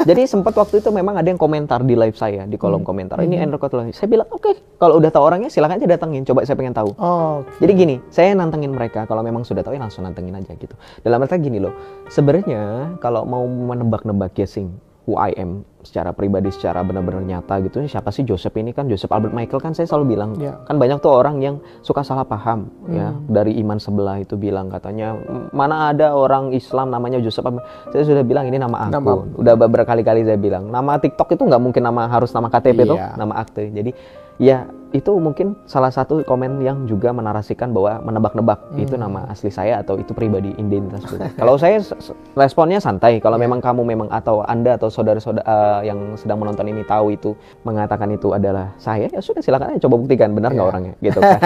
Jadi sempat waktu itu memang ada yang komentar di live saya, di kolom komentar, ini Enrico Turalaki. Saya bilang, oke, kalau udah tahu orangnya silakan aja datengin, coba saya pengen tahu. Oh, Jadi gini, saya nantengin mereka, kalau memang sudah tahu ya langsung nantengin aja gitu. Dalam arti gini loh, sebenarnya kalau mau menebak-nebak guessing who I am secara pribadi, secara benar-benar nyata gitu, siapa sih Joseph ini? Kan Joseph Albert Michael, kan saya selalu bilang, Ya. kan banyak tuh orang yang suka salah paham ya, dari iman sebelah itu bilang katanya mana ada orang Islam namanya Joseph. Saya sudah bilang ini nama akun, udah berkali-kali saya bilang, nama TikTok itu nggak mungkin harus nama KTP tuh, Iya. nama akte. Jadi ya itu mungkin salah satu komen yang juga menarasikan bahwa menebak-nebak itu nama asli saya atau itu pribadi, identitas pribadi. Kalau saya responnya santai. Kalau memang kamu memang atau Anda atau saudara-saudara yang sedang menonton ini tahu itu mengatakan itu adalah saya, ya sudah silakan aja coba buktikan benar nggak orangnya gitu kan.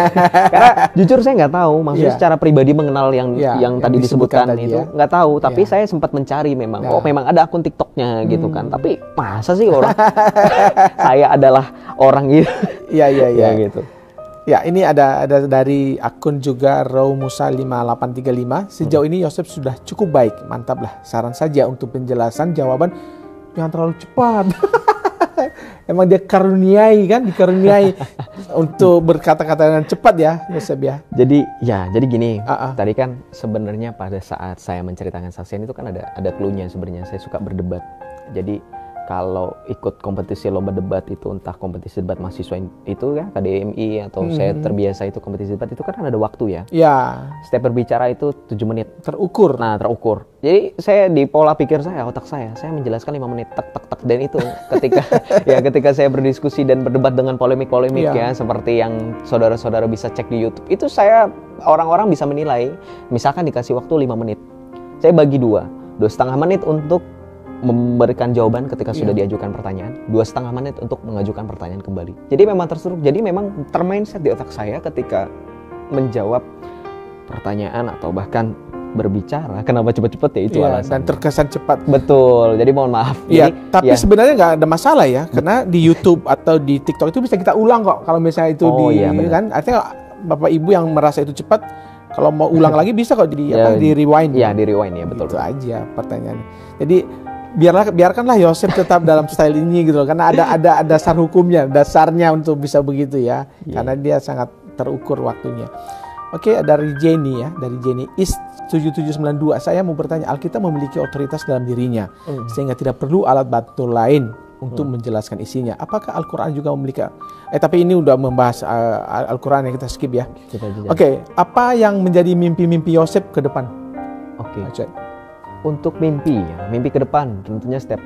Karena jujur saya nggak tahu, maksudnya secara pribadi mengenal yang tadi disebutkan tadi itu ya. nggak tahu, tapi saya sempat mencari memang, oh memang ada akun TikToknya gitu kan. Tapi masa sih orang saya adalah orang gitu. Iya. Ya gitu. Ya, ini ada dari akun juga Raw Musa 5835. Sejauh ini Yosef sudah cukup baik, mantap lah. Saran saja untuk penjelasan jawaban jangan terlalu cepat. Emang dia dikaruniai untuk berkata-kata dengan cepat ya, Yosef ya. Jadi gini, tadi kan sebenarnya pada saat saya menceritakan saksian itu kan ada clue-nya sebenarnya. Saya suka berdebat. Jadi kalau ikut kompetisi lomba debat itu, entah kompetisi debat mahasiswa itu ya KDMI atau saya terbiasa itu kompetisi debat itu kan ada waktu ya. Ya. Setiap berbicara itu 7 menit. Terukur. Nah, terukur. Jadi saya di pola pikir saya, otak saya menjelaskan 5 menit tek dan itu ketika saya berdiskusi dan berdebat dengan polemik-polemik ya seperti yang saudara-saudara bisa cek di YouTube. Itu orang-orang bisa menilai, misalkan dikasih waktu 5 menit. Saya bagi 2,5 menit untuk memberikan jawaban ketika sudah diajukan pertanyaan, 2,5 menit untuk mengajukan pertanyaan kembali. Jadi memang terstruktur, jadi memang termindset di otak saya ketika menjawab pertanyaan atau bahkan berbicara. Kenapa cepet-cepet ya itu alasan. Dan terkesan cepat. Betul. Jadi mohon maaf. Iya. Tapi sebenarnya nggak ada masalah ya, karena di YouTube atau di TikTok itu bisa kita ulang kok. Kalau misalnya itu kan, artinya Bapak Ibu yang merasa itu cepat, kalau mau ulang lagi bisa kok di rewind. Iya, di rewind ya, betul. Itu aja pertanyaannya. Jadi biarkanlah Yosef tetap dalam style ini gitu loh, karena ada dasar hukumnya, dasarnya untuk bisa begitu ya. Karena dia sangat terukur waktunya. Oke, dari Jenny ya, dari Jenny Is 7792. Saya mau bertanya, Alkitab memiliki otoritas dalam dirinya sehingga tidak perlu alat bantu lain untuk menjelaskan isinya. Apakah Al-Quran juga memiliki? Tapi ini udah membahas Al-Quran yang kita skip ya. Oke, apa yang menjadi mimpi-mimpi Yosef ke depan? Untuk mimpi ke depan tentunya setiap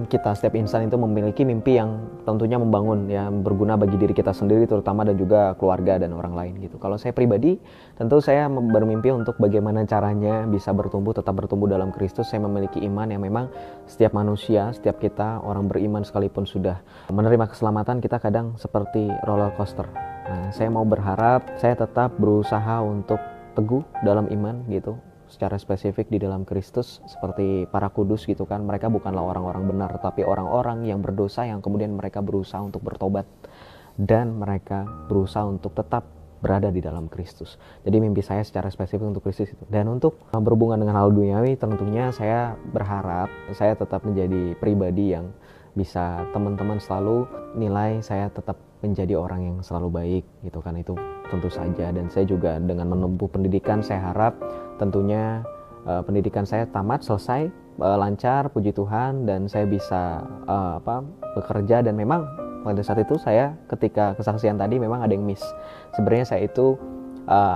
kita setiap insan itu memiliki mimpi yang tentunya membangun, yang berguna bagi diri kita sendiri terutama, dan juga keluarga dan orang lain gitu. Kalau saya pribadi, tentu saya bermimpi untuk bagaimana caranya bisa bertumbuh, tetap bertumbuh dalam Kristus. Saya memiliki iman yang memang setiap manusia, setiap kita orang beriman sekalipun sudah menerima keselamatan, kita kadang seperti roller coaster. Nah, saya mau berharap saya tetap berusaha untuk teguh dalam iman gitu, secara spesifik di dalam Kristus, seperti para kudus gitu kan. Mereka bukanlah orang-orang benar, tapi orang-orang yang berdosa yang kemudian mereka berusaha untuk bertobat dan mereka berusaha untuk tetap berada di dalam Kristus. Jadi mimpi saya secara spesifik untuk Kristus itu. Dan untuk berhubungan dengan hal duniawi, tentunya saya berharap saya tetap menjadi pribadi yang bisa teman-teman selalu nilai saya tetap menjadi orang yang selalu baik gitu kan. Itu tentu saja. Dan saya juga dengan menempuh pendidikan, saya harap tentunya pendidikan saya tamat, selesai, lancar, puji Tuhan, dan saya bisa bekerja. Dan memang pada saat itu saya, ketika kesaksian tadi, memang ada yang miss. Sebenarnya saya itu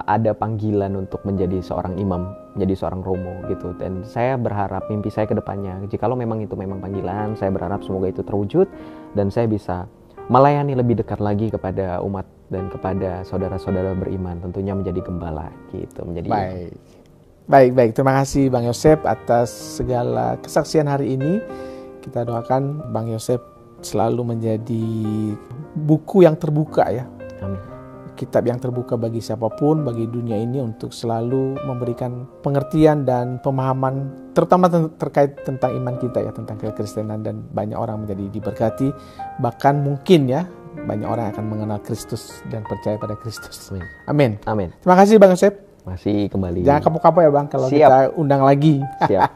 ada panggilan untuk menjadi seorang imam, menjadi seorang romo gitu. Dan saya berharap mimpi saya ke depannya, jikalau memang itu memang panggilan, saya berharap semoga itu terwujud dan saya bisa melayani lebih dekat lagi kepada umat dan kepada saudara-saudara beriman, tentunya menjadi gembala gitu, menjadi Baik. Terima kasih Bang Yosep atas segala kesaksian hari ini. Kita doakan Bang Yosep selalu menjadi buku yang terbuka ya. Amin. Kitab yang terbuka bagi siapapun, bagi dunia ini, untuk selalu memberikan pengertian dan pemahaman terutama terkait tentang iman kita ya, tentang kekristenan, dan banyak orang menjadi diberkati, bahkan mungkin ya banyak orang akan mengenal Kristus dan percaya pada Kristus. Amin. Terima kasih Bang Yosep. Masih kembali. Jangan kapok-kapok ya Bang kalau Siap. kita undang lagi. Siap.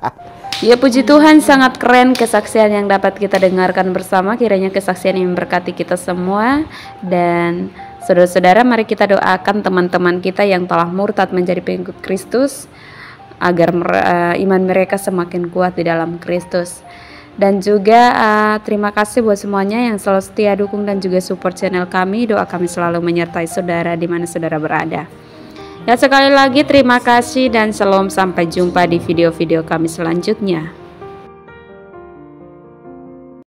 Ya, puji Tuhan, sangat keren kesaksian yang dapat kita dengarkan bersama. Kiranya kesaksian yang memberkati kita semua. Dan saudara-saudara, mari kita doakan teman-teman kita yang telah murtad menjadi pengikut Kristus, agar iman mereka semakin kuat di dalam Kristus. Dan juga terima kasih buat semuanya yang selalu setia dukung dan juga support channel kami. Doa kami selalu menyertai saudara di mana saudara berada. Ya, sekali lagi terima kasih dan shalom, sampai jumpa di video-video kami selanjutnya.